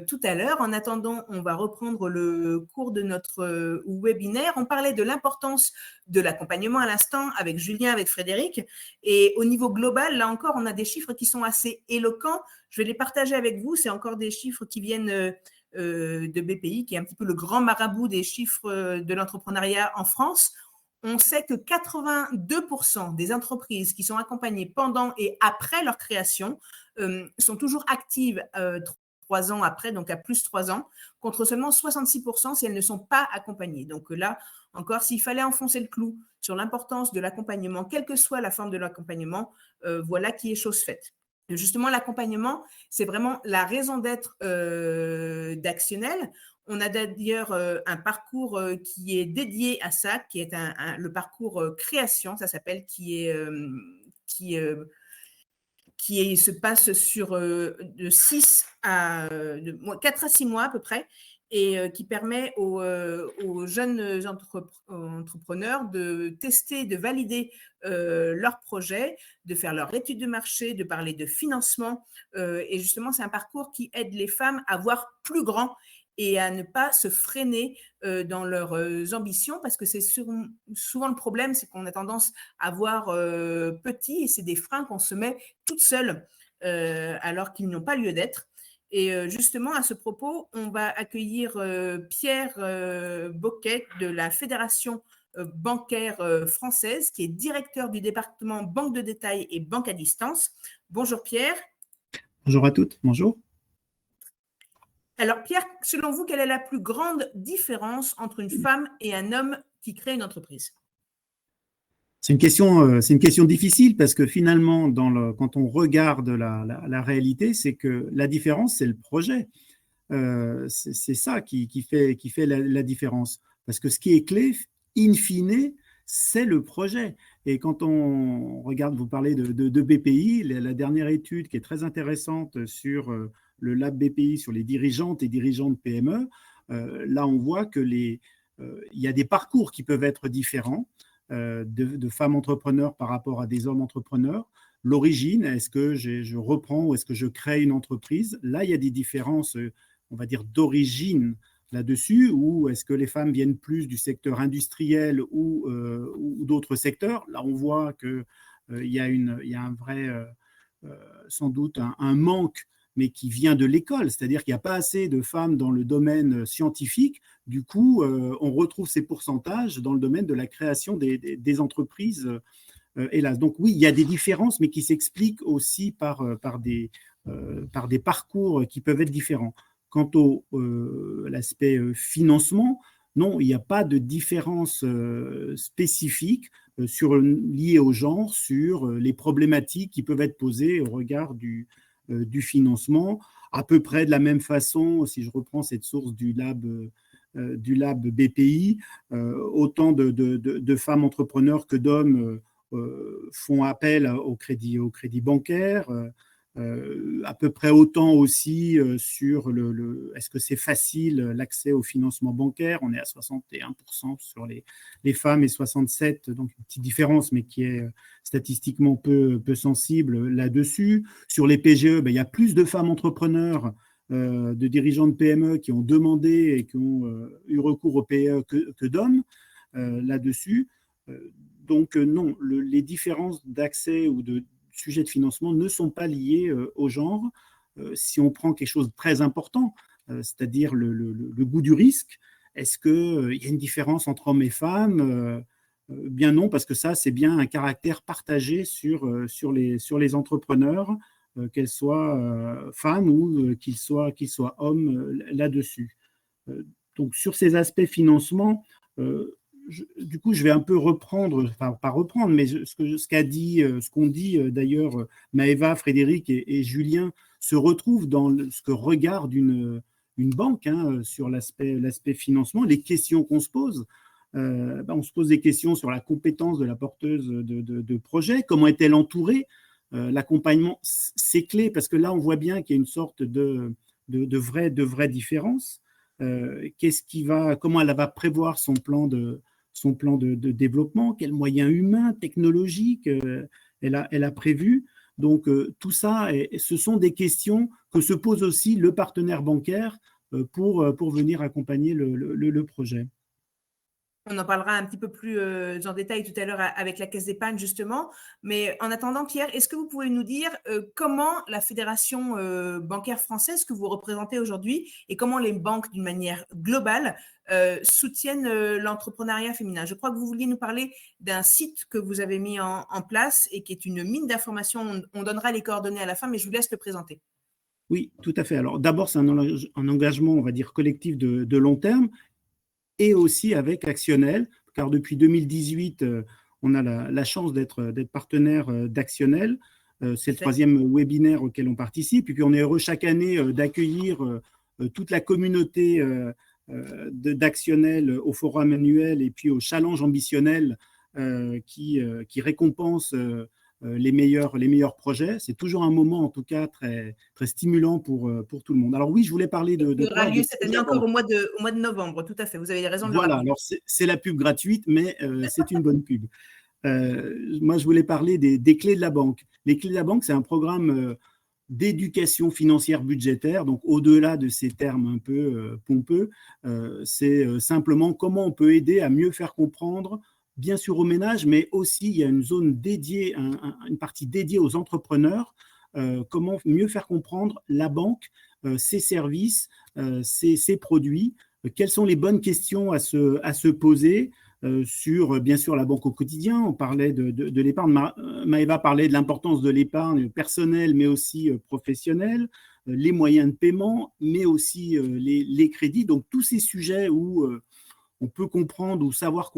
tout à l'heure. En attendant, on va reprendre le cours de notre webinaire. On parlait de l'importance de l'accompagnement à l'instant avec Julien, avec Frédéric. Et au niveau global, là encore, on a des chiffres qui sont assez éloquents. Je vais les partager avec vous. C'est encore des chiffres qui viennent de BPI, qui est un petit peu le grand marabout des chiffres de l'entrepreneuriat en France. On sait que 82% des entreprises qui sont accompagnées pendant et après leur création sont toujours actives 3 ans après, donc à plus 3 ans, contre seulement 66% si elles ne sont pas accompagnées. Donc là, encore, s'il fallait enfoncer le clou sur l'importance de l'accompagnement, quelle que soit la forme de l'accompagnement, voilà qui est chose faite. Justement, l'accompagnement, c'est vraiment la raison d'être d'Actionnel. On a d'ailleurs un parcours qui est dédié à ça, qui est le parcours création, ça s'appelle, qui se passe sur de 4 à 6 mois à peu près, et qui permet aux jeunes entrepreneurs de tester, de valider leur projet, de faire leur étude de marché, de parler de financement. Et justement, c'est un parcours qui aide les femmes à voir plus grand et à ne pas se freiner dans leurs ambitions, parce que c'est souvent le problème, c'est qu'on a tendance à voir petit, et c'est des freins qu'on se met toutes seules alors qu'ils n'ont pas lieu d'être. Et justement, à ce propos, on va accueillir Pierre Boquet de la Fédération bancaire française, qui est directeur du département banque de détail et banque à distance. Bonjour Pierre. Bonjour à toutes, bonjour. Alors Pierre, selon vous, quelle est la plus grande différence entre une femme et un homme qui crée une entreprise ? C'est une question difficile parce que finalement, quand on regarde la réalité, c'est que la différence, c'est le projet. C'est ça qui fait la différence. Parce que ce qui est clé, in fine, c'est le projet. Et quand on regarde, vous parlez de BPI, la dernière étude qui est très intéressante sur le Lab BPI, sur les dirigeantes et dirigeants de PME, là, on voit qu'il y a des parcours qui peuvent être différents. De femmes entrepreneurs par rapport à des hommes entrepreneurs. L'origine, est-ce que je reprends ou est-ce que je crée une entreprise? Là, il y a des différences, on va dire, d'origine là-dessus, ou est-ce que les femmes viennent plus du secteur industriel ou d'autres secteurs? Là, on voit qu'il y a un vrai, sans doute, un manque, mais qui vient de l'école, c'est-à-dire qu'il n'y a pas assez de femmes dans le domaine scientifique. Du coup, on retrouve ces pourcentages dans le domaine de la création des entreprises, hélas. Donc oui, il y a des différences, mais qui s'expliquent aussi par des parcours qui peuvent être différents. Quant à l'aspect financement, non, il n'y a pas de différence spécifique liée au genre, sur les problématiques qui peuvent être posées au regard du financement, à peu près de la même façon. Si je reprends cette source du lab BPI, autant de femmes entrepreneurs que d'hommes font appel au crédit bancaire, à peu près autant aussi sur est-ce que c'est facile l'accès au financement bancaire. On est à 61% sur les femmes et 67%, donc une petite différence, mais qui est statistiquement peu sensible là-dessus. Sur les PGE, il y a plus de femmes entrepreneurs, de dirigeants de PME qui ont demandé et qui ont eu recours au PGE que d'hommes là-dessus. Donc non, les différences d'accès ou de sujets de financement ne sont pas liés au genre. Si on prend quelque chose de très important, c'est-à-dire le goût du risque, est-ce qu'il y a une différence entre hommes et femmes? Bien non, parce que ça, c'est bien un caractère partagé sur les entrepreneurs, qu'elles soient femmes ou qu'ils soient hommes là-dessus. Donc sur ces aspects financement, du coup, je vais un peu reprendre, enfin pas reprendre, mais ce qu'ont dit d'ailleurs Maëva, Frédéric et Julien se retrouvent dans ce que regarde une banque sur l'aspect financement, les questions qu'on se pose. On se pose des questions sur la compétence de la porteuse de projet, comment est-elle entourée, l'accompagnement, c'est clé parce que là, on voit bien qu'il y a une sorte de vraie différence. Comment elle va prévoir son plan de développement, quels moyens humains, technologiques elle a prévu. Donc, tout ça, ce sont des questions que se pose aussi le partenaire bancaire pour venir accompagner le projet. On en parlera un petit peu plus en détail tout à l'heure avec la Caisse d'épargne, justement. Mais en attendant, Pierre, est-ce que vous pouvez nous dire comment la Fédération bancaire française que vous représentez aujourd'hui et comment les banques, d'une manière globale, soutiennent l'entrepreneuriat féminin? Je crois que vous vouliez nous parler d'un site que vous avez mis en place et qui est une mine d'informations. On donnera les coordonnées à la fin, mais je vous laisse le présenter. Oui, tout à fait. Alors d'abord, c'est un engagement, on va dire, collectif de long terme, et aussi avec Actionnel, car depuis 2018, on a la chance d'être partenaire d'Actionnel. C'est le 3e webinaire auquel on participe. Et puis, on est heureux chaque année d'accueillir toute la communauté d'Actionnel au forum annuel et puis au challenge ambitionnel qui récompense les meilleurs projets. C'est toujours un moment, en tout cas, très, très stimulant pour tout le monde. Alors oui, je voulais parler de Il aura lieu cette année encore au mois de novembre, tout à fait. Vous avez raison de le rappeler. Voilà, alors c'est la pub gratuite, mais c'est une bonne pub. Moi, je voulais parler des clés de la banque. Les clés de la banque, c'est un programme d'éducation financière budgétaire. Donc, au-delà de ces termes un peu pompeux, c'est simplement comment on peut aider à mieux faire comprendre, bien sûr aux ménages, mais aussi il y a une zone dédiée, une partie dédiée aux entrepreneurs, comment mieux faire comprendre la banque, ses services, ses produits, quelles sont les bonnes questions à se poser sur, bien sûr, la banque au quotidien. On parlait de l'épargne. Maëva parlait de l'importance de l'épargne personnelle, mais aussi professionnelle, les moyens de paiement, mais aussi les crédits. Donc, tous ces sujets où on peut comprendre ou savoir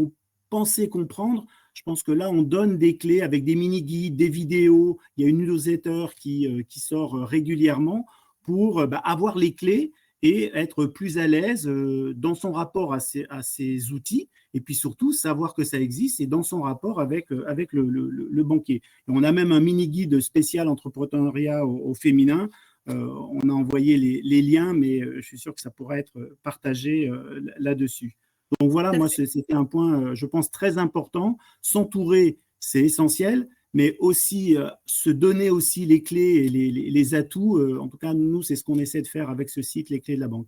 penser comprendre, je pense que là, on donne des clés avec des mini-guides, des vidéos. Il y a une newsletter qui sort régulièrement pour avoir les clés et être plus à l'aise dans son rapport à ces outils, et puis surtout savoir que ça existe et dans son rapport avec le banquier. Et on a même un mini-guide spécial entrepreneuriat au féminin. On a envoyé les liens, mais je suis sûr que ça pourrait être partagé là-dessus. Donc voilà, moi, c'était un point, je pense, très important. S'entourer, c'est essentiel, mais aussi se donner aussi les clés et les atouts. En tout cas, nous, c'est ce qu'on essaie de faire avec ce site, les clés de la banque.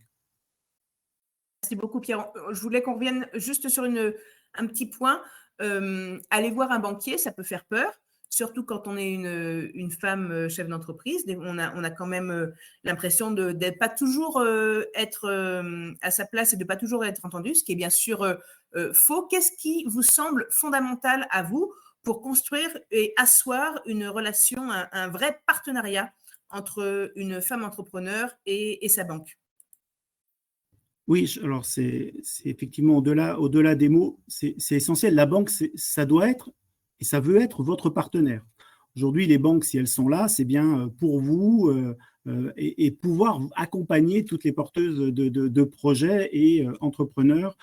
Merci beaucoup, Pierre. Je voulais qu'on revienne juste sur un petit point. Aller voir un banquier, ça peut faire peur, surtout quand on est une femme chef d'entreprise. On a quand même l'impression de ne pas toujours être à sa place et de ne pas toujours être entendu, ce qui est bien sûr faux. Qu'est-ce qui vous semble fondamental à vous pour construire et asseoir une relation, un vrai partenariat entre une femme entrepreneur et sa banque? Oui, alors c'est effectivement au-delà des mots, c'est essentiel. La banque, ça doit être et ça veut être votre partenaire. Aujourd'hui, les banques, si elles sont là, c'est bien pour vous et pouvoir accompagner toutes les porteuses de projets et entrepreneurs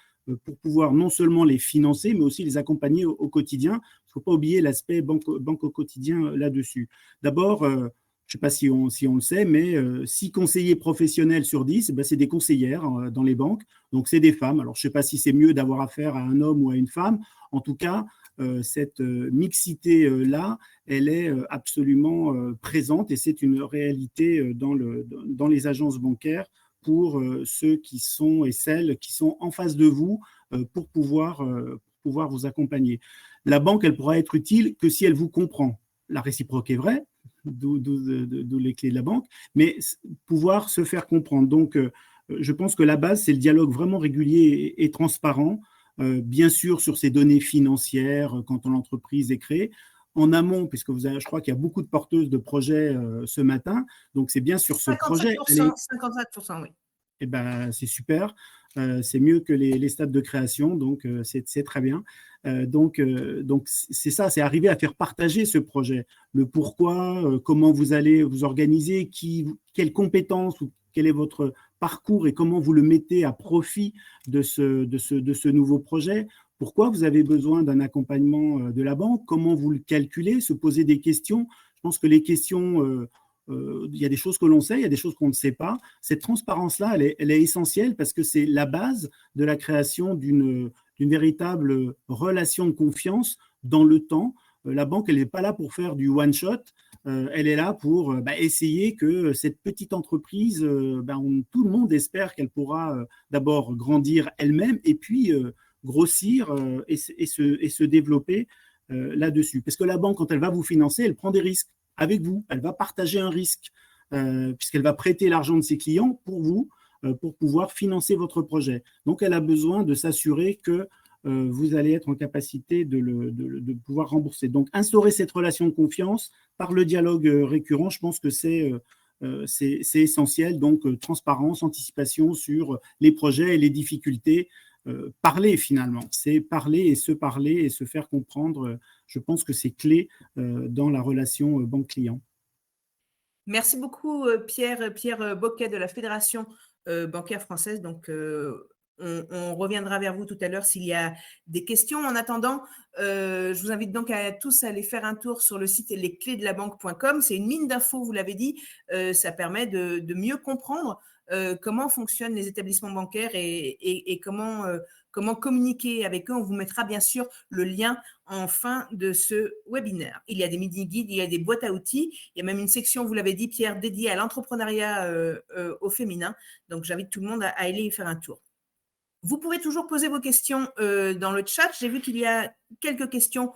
pour pouvoir non seulement les financer, mais aussi les accompagner au quotidien. Il ne faut pas oublier l'aspect banque au quotidien là-dessus. D'abord, je ne sais pas si on le sait, mais 6 conseillers professionnels sur 10, c'est des conseillères dans les banques. Donc, c'est des femmes. Alors, je ne sais pas si c'est mieux d'avoir affaire à un homme ou à une femme. En tout cas, cette mixité-là, elle est absolument présente et c'est une réalité dans les agences bancaires pour ceux qui sont et celles qui sont en face de vous pour pouvoir vous accompagner. La banque, elle pourra être utile que si elle vous comprend. La réciproque est vraie, d'où les clés de la banque, mais pouvoir se faire comprendre. Donc, je pense que la base, c'est le dialogue vraiment régulier et transparent, bien sûr sur ces données financières quand l'entreprise est créée. En amont, puisque je crois qu'il y a beaucoup de porteuses de projets ce matin, donc c'est bien sur ce projet. 55%, oui. Eh ben, c'est super. c'est mieux que les stades de création, donc c'est très bien. Donc c'est ça, c'est arriver à faire partager ce projet, le pourquoi, comment vous allez vous organiser, quelles compétences ou quel est votre parcours et comment vous le mettez à profit de ce nouveau projet. Pourquoi vous avez besoin d'un accompagnement de la banque, comment vous le calculez, se poser des questions. Je pense que les questions, il y a des choses que l'on sait, il y a des choses qu'on ne sait pas. Cette transparence-là, elle est essentielle parce que c'est la base de la création d'une véritable relation de confiance dans le temps. La banque, elle n'est pas là pour faire du one-shot, elle est là pour essayer que cette petite entreprise, tout le monde espère qu'elle pourra d'abord grandir elle-même et puis grossir et se développer là-dessus. Parce que la banque, quand elle va vous financer, elle prend des risques avec vous, elle va partager un risque puisqu'elle va prêter l'argent de ses clients pour vous, pour pouvoir financer votre projet. Donc, elle a besoin de s'assurer que vous allez être en capacité de pouvoir rembourser. Donc, instaurer cette relation de confiance par le dialogue récurrent, je pense que c'est essentiel. Donc, transparence, anticipation sur les projets et les difficultés. Parler finalement, c'est parler et se faire comprendre. Je pense que c'est clé dans la relation banque-client. Merci beaucoup Pierre Boquet de la Fédération bancaire française. Donc, on reviendra vers vous tout à l'heure s'il y a des questions. En attendant, je vous invite donc à tous à aller faire un tour sur le site lesclésdelabanque.com. C'est une mine d'infos, vous l'avez dit. Ça permet de mieux comprendre comment fonctionnent les établissements bancaires et comment communiquer avec eux. On vous mettra bien sûr le lien en fin de ce webinaire. Il y a des mini-guides, il y a des boîtes à outils, il y a même une section, vous l'avez dit Pierre, dédiée à l'entrepreneuriat au féminin. Donc j'invite tout le monde à aller y faire un tour. Vous pouvez toujours poser vos questions dans le chat. J'ai vu qu'il y a quelques questions.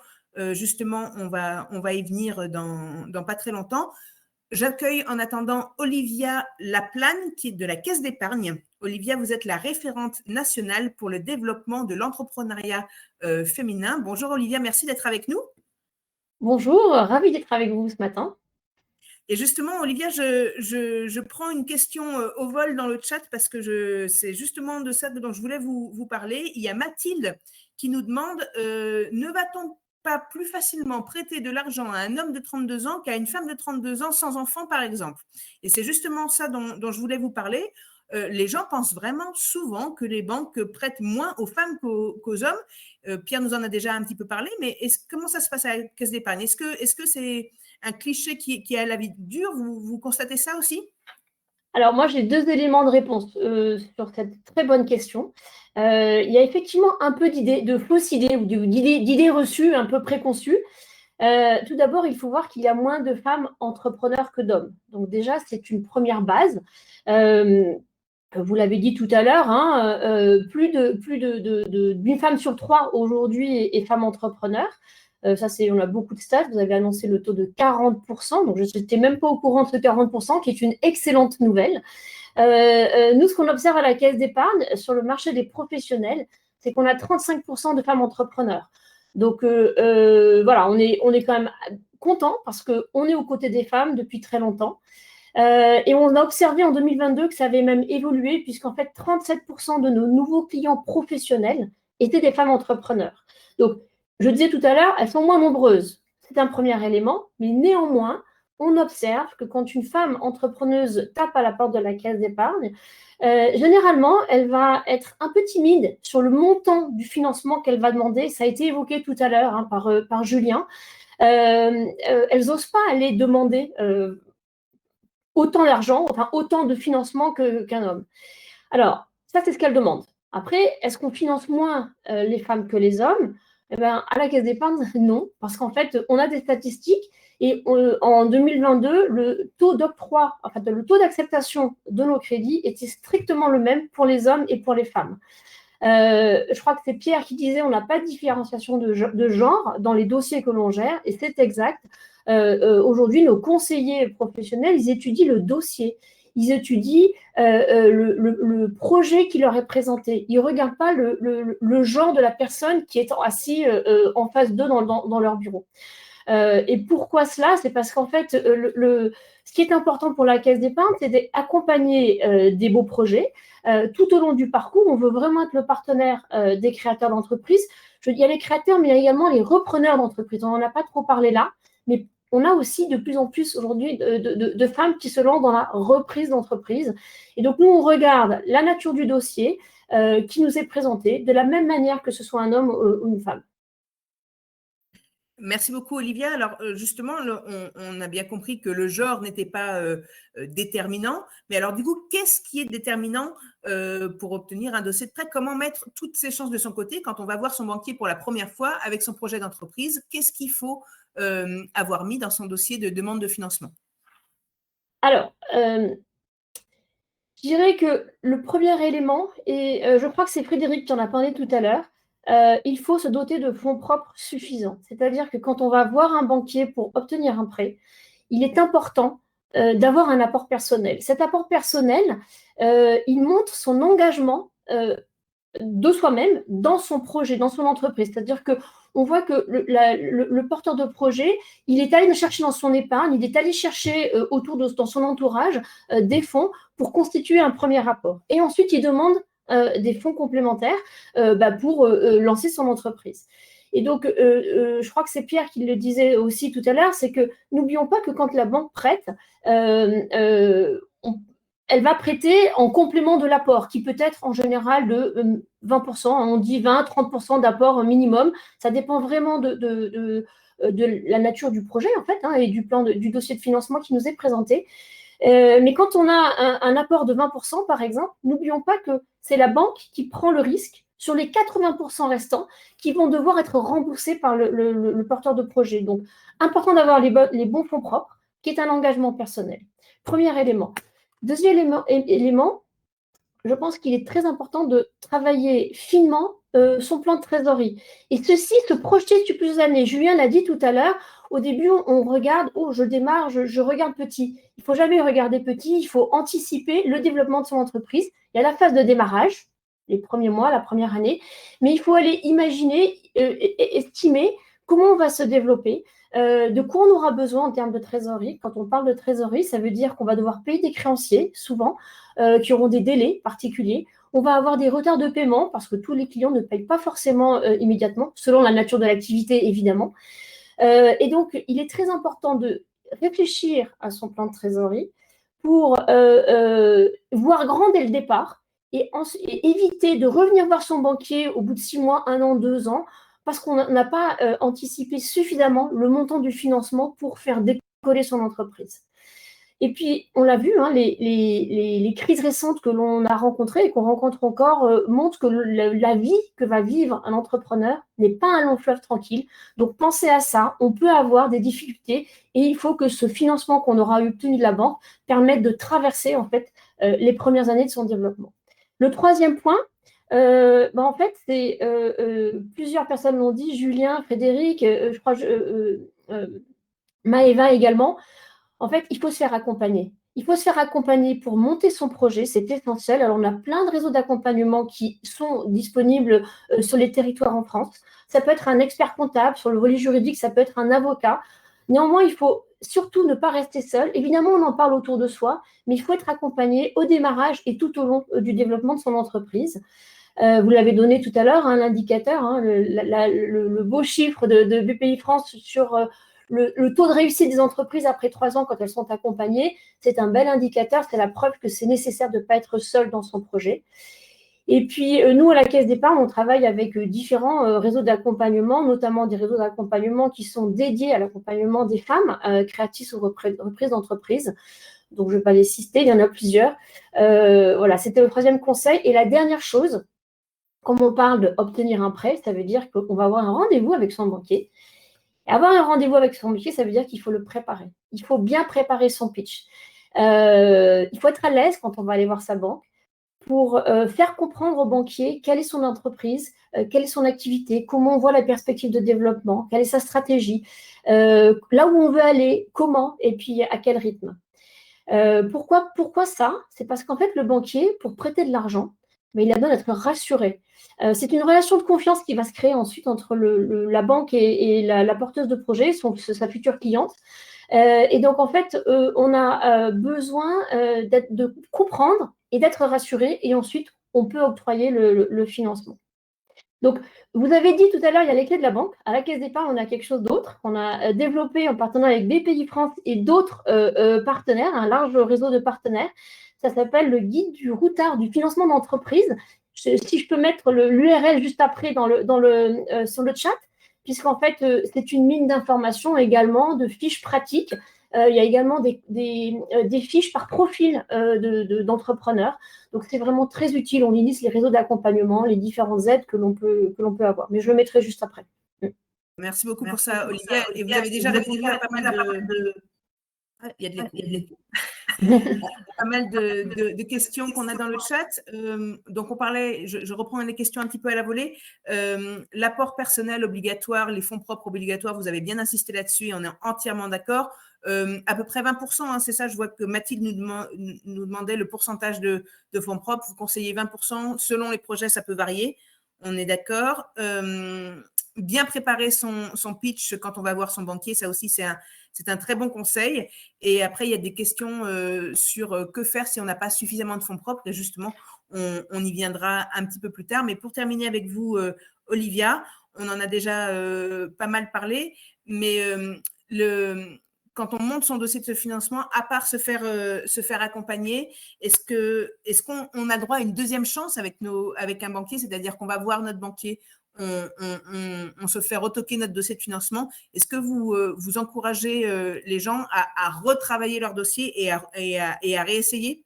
Justement, on va y venir dans pas très longtemps. J'accueille en attendant Olivia Laplane, qui est de la Caisse d'épargne. Olivia, vous êtes la référente nationale pour le développement de l'entrepreneuriat féminin. Bonjour Olivia, merci d'être avec nous. Bonjour, ravie d'être avec vous ce matin. Et justement, Olivia, je prends une question au vol dans le chat parce que c'est justement de ça dont je voulais vous parler. Il y a Mathilde qui nous demande ne va-t-on pas plus facilement prêter de l'argent à un homme de 32 ans qu'à une femme de 32 ans sans enfant, par exemple? Et c'est justement ça dont je voulais vous parler. Les gens pensent vraiment souvent que les banques prêtent moins aux femmes qu'aux hommes. Pierre nous en a déjà un petit peu parlé, mais comment ça se passe à la Caisse d'épargne? Est-ce que c'est un cliché qui est à la vie dure? Vous constatez ça aussi? Alors moi, j'ai 2 éléments de réponse sur cette très bonne question. Il y a effectivement un peu de fausses idées ou d'idées reçues, un peu préconçues. Tout d'abord, il faut voir qu'il y a moins de femmes entrepreneurs que d'hommes. Donc déjà, c'est une première base. Vous l'avez dit tout à l'heure, plus d'une femme sur 3 aujourd'hui est femme entrepreneur. Ça, on a beaucoup de stats. Vous avez annoncé le taux de 40%. Donc, je n'étais même pas au courant de ce 40%, qui est une excellente nouvelle. Nous, ce qu'on observe à la Caisse d'épargne sur le marché des professionnels, c'est qu'on a 35% de femmes entrepreneurs. Donc, voilà, on est quand même content parce qu'on est aux côtés des femmes depuis très longtemps. Et on a observé en 2022 que ça avait même évolué, puisqu'en fait, 37% de nos nouveaux clients professionnels étaient des femmes entrepreneurs. Donc, je disais tout à l'heure, elles sont moins nombreuses. C'est un premier élément, mais néanmoins, on observe que quand une femme entrepreneuse tape à la porte de la Caisse d'épargne, généralement, elle va être un peu timide sur le montant du financement qu'elle va demander. Ça a été évoqué tout à l'heure par Julien. Elles n'osent pas aller demander autant d'argent, enfin autant de financement qu'un homme. Alors, ça, c'est ce qu'elles demandent. Après, est-ce qu'on finance moins les femmes que les hommes? Eh bien, à la Caisse d'épargne, non, parce qu'en fait, on a des statistiques et en 2022, le taux d'octroi, enfin, le taux d'acceptation de nos crédits était strictement le même pour les hommes et pour les femmes. Je crois que c'est Pierre qui disait on n'a pas de différenciation de genre dans les dossiers que l'on gère, et c'est exact. Aujourd'hui, nos conseillers professionnels, ils étudient le dossier. Ils étudient le projet qui leur est présenté. Ils ne regardent pas le genre de la personne qui est assis en face d'eux dans leur bureau. Et pourquoi cela? C'est parce qu'en fait, ce qui est important pour la caisse d'épargne, c'est d'accompagner des beaux projets. Tout au long du parcours, on veut vraiment être le partenaire des créateurs d'entreprises. Il y a les créateurs, mais il y a également les repreneurs d'entreprises. On n'en a pas trop parlé là, mais on a aussi de plus en plus aujourd'hui de femmes qui se lancent dans la reprise d'entreprise. Et donc, nous, on regarde la nature du dossier qui nous est présenté de la même manière que ce soit un homme ou une femme. Merci beaucoup, Olivia. Alors, justement, on a bien compris que le genre n'était pas déterminant. Mais alors, du coup, qu'est-ce qui est déterminant pour obtenir un dossier de prêt? Comment mettre toutes ses chances de son côté quand on va voir son banquier pour la première fois avec son projet d'entreprise? Qu'est-ce qu'il faut avoir mis dans son dossier de demande de financement? Alors, je dirais que le premier élément, et je crois que c'est Frédéric qui en a parlé tout à l'heure, il faut se doter de fonds propres suffisants. C'est-à-dire que quand on va voir un banquier pour obtenir un prêt, il est important d'avoir un apport personnel. Cet apport personnel, il montre son engagement de soi-même dans son projet, dans son entreprise. C'est-à-dire qu'on voit que le porteur de projet, il est allé chercher dans son épargne, il est allé chercher dans son entourage des fonds pour constituer un premier rapport. Et ensuite, il demande des fonds complémentaires pour lancer son entreprise. Et donc, je crois que c'est Pierre qui le disait aussi tout à l'heure, c'est que n'oublions pas que quand la banque prête, elle va prêter en complément de l'apport, qui peut être en général de 20%, on dit 20-30% d'apport minimum. Ça dépend vraiment de la nature du projet, en fait, et du dossier de financement qui nous est présenté. Mais quand on a un apport de 20%, par exemple, n'oublions pas que c'est la banque qui prend le risque sur les 80% restants qui vont devoir être remboursés par le porteur de projet. Donc, important d'avoir les bons fonds propres, qui est un engagement personnel. Premier élément. Deuxième élément, je pense qu'il est très important de travailler finement son plan de trésorerie. Et ceci, se projeter sur plusieurs années. Julien l'a dit tout à l'heure, au début, on regarde, je démarre, je regarde petit. Il ne faut jamais regarder petit, il faut anticiper le développement de son entreprise. Il y a la phase de démarrage, les premiers mois, la première année, mais il faut aller imaginer, estimer comment on va se développer, de quoi on aura besoin en termes de trésorerie. Quand on parle de trésorerie, ça veut dire qu'on va devoir payer des créanciers, souvent, qui auront des délais particuliers. On va avoir des retards de paiement parce que tous les clients ne payent pas forcément immédiatement, selon la nature de l'activité, évidemment. Et donc, il est très important de réfléchir à son plan de trésorerie pour voir grand dès le départ et éviter de revenir voir son banquier au bout de 6 mois, 1 an, 2 ans, parce qu'on n'a pas anticipé suffisamment le montant du financement pour faire décoller son entreprise. Et puis, on l'a vu, les crises récentes que l'on a rencontrées et qu'on rencontre encore montrent que la vie que va vivre un entrepreneur n'est pas un long fleuve tranquille. Donc, pensez à ça. On peut avoir des difficultés et il faut que ce financement qu'on aura obtenu de la banque permette de traverser en fait les premières années de son développement. Le troisième point, en fait, c'est plusieurs personnes l'ont dit, Julien, Frédéric, je crois Maëva également. En fait, il faut se faire accompagner. Il faut se faire accompagner pour monter son projet, c'est essentiel. Alors, on a plein de réseaux d'accompagnement qui sont disponibles sur les territoires en France. Ça peut être un expert comptable sur le volet juridique, ça peut être un avocat. Néanmoins, il faut surtout ne pas rester seul. Évidemment, on en parle autour de soi, mais il faut être accompagné au démarrage et tout au long du développement de son entreprise. Vous l'avez donné tout à l'heure, l'indicateur, le beau chiffre de BPI France sur le taux de réussite des entreprises après 3 ans quand elles sont accompagnées. C'est un bel indicateur, c'est la preuve que c'est nécessaire de ne pas être seul dans son projet. Et puis, nous, à la Caisse d'épargne, on travaille avec différents réseaux d'accompagnement, notamment des réseaux d'accompagnement qui sont dédiés à l'accompagnement des femmes créatrices ou reprises d'entreprise. Donc, je ne vais pas les citer, il y en a plusieurs. Voilà, c'était le troisième conseil. Et la dernière chose, comme on parle d'obtenir un prêt, ça veut dire qu'on va avoir un rendez-vous avec son banquier. Et avoir un rendez-vous avec son banquier, ça veut dire qu'il faut le préparer. Il faut bien préparer son pitch. Il faut être à l'aise quand on va aller voir sa banque pour faire comprendre au banquier quelle est son entreprise, quelle est son activité, comment on voit la perspective de développement, quelle est sa stratégie, là où on veut aller, comment et puis à quel rythme. Pourquoi ça? C'est parce qu'en fait, le banquier, pour prêter de l'argent, mais il a besoin d'être rassuré. C'est une relation de confiance qui va se créer ensuite entre la banque et la porteuse de projet, sa future cliente. Et donc, en fait, on a besoin de comprendre et d'être rassuré, et ensuite, on peut octroyer le financement. Donc, vous avez dit tout à l'heure, il y a les clés de la banque. À la Caisse d'Épargne, on a quelque chose d'autre. On a développé en partenariat avec BPI France et d'autres partenaires, un large réseau de partenaires. Ça s'appelle le guide du routard du financement d'entreprise. Si je peux mettre l'URL juste après sur le chat, puisqu'en fait, c'est une mine d'informations également, de fiches pratiques. Il y a également des fiches par profil d'entrepreneurs. Donc, c'est vraiment très utile. On y liste les réseaux d'accompagnement, les différentes aides que l'on peut avoir. Mais je le mettrai juste après. Merci beaucoup pour ça, Olivia. Et vous avez déjà répondu à pas mal de... Ah, il y a pas mal de questions qu'on a dans le chat. Donc, on parlait, je reprends les questions un petit peu à la volée. L'apport personnel obligatoire, les fonds propres obligatoires, vous avez bien insisté là-dessus et on est entièrement d'accord. À peu près 20%, hein, c'est ça. Je vois que Mathilde nous demandait le pourcentage de fonds propres. Vous conseillez 20%. Selon les projets, ça peut varier. On est d'accord. Bien préparer son pitch quand on va voir son banquier, ça aussi, c'est un très bon conseil. Et après, il y a des questions sur que faire si on n'a pas suffisamment de fonds propres. Et justement, on y viendra un petit peu plus tard. Mais pour terminer avec vous, Olivia, on en a déjà pas mal parlé. Mais quand on monte son dossier de financement, à part se faire accompagner, est-ce qu'on a droit à une deuxième chance avec un banquier, c'est-à-dire qu'on va voir notre banquier, on se fait retoquer notre dossier de financement. Est-ce que vous encouragez les gens à retravailler leur dossier et à réessayer?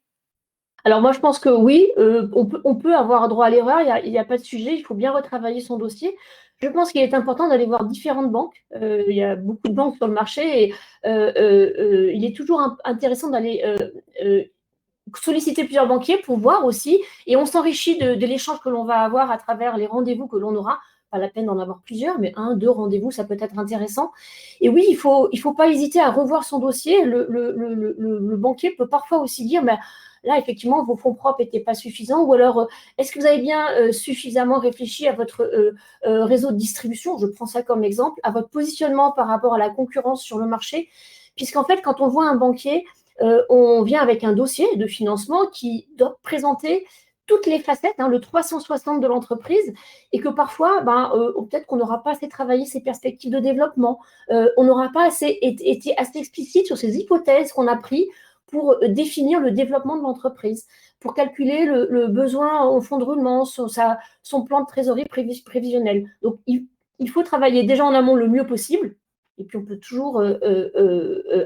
Alors moi, je pense que oui, on peut avoir droit à l'erreur, il n'y a pas de sujet, il faut bien retravailler son dossier. Je pense qu'il est important d'aller voir différentes banques. Il y a beaucoup de banques sur le marché et il est toujours intéressant d'aller solliciter plusieurs banquiers pour voir aussi, et on s'enrichit de l'échange que l'on va avoir à travers les rendez-vous que l'on aura. Pas la peine d'en avoir plusieurs, mais 1, 2 rendez-vous, ça peut être intéressant. Et oui, il faut pas hésiter à revoir son dossier. Le banquier peut parfois aussi dire, mais là, effectivement, vos fonds propres n'étaient pas suffisants, ou alors, est-ce que vous avez bien suffisamment réfléchi à votre réseau de distribution? Je prends ça comme exemple, à votre positionnement par rapport à la concurrence sur le marché, puisqu'en fait, quand on voit un banquier, on vient avec un dossier de financement qui doit présenter toutes les facettes, le 360 de l'entreprise, et que parfois, peut-être qu'on n'aura pas assez travaillé ses perspectives de développement, on n'aura pas été assez explicite sur ces hypothèses qu'on a prises pour définir le développement de l'entreprise, pour calculer le besoin au fonds de roulement, son plan de trésorerie prévisionnel. Donc, il faut travailler déjà en amont le mieux possible, et puis on peut toujours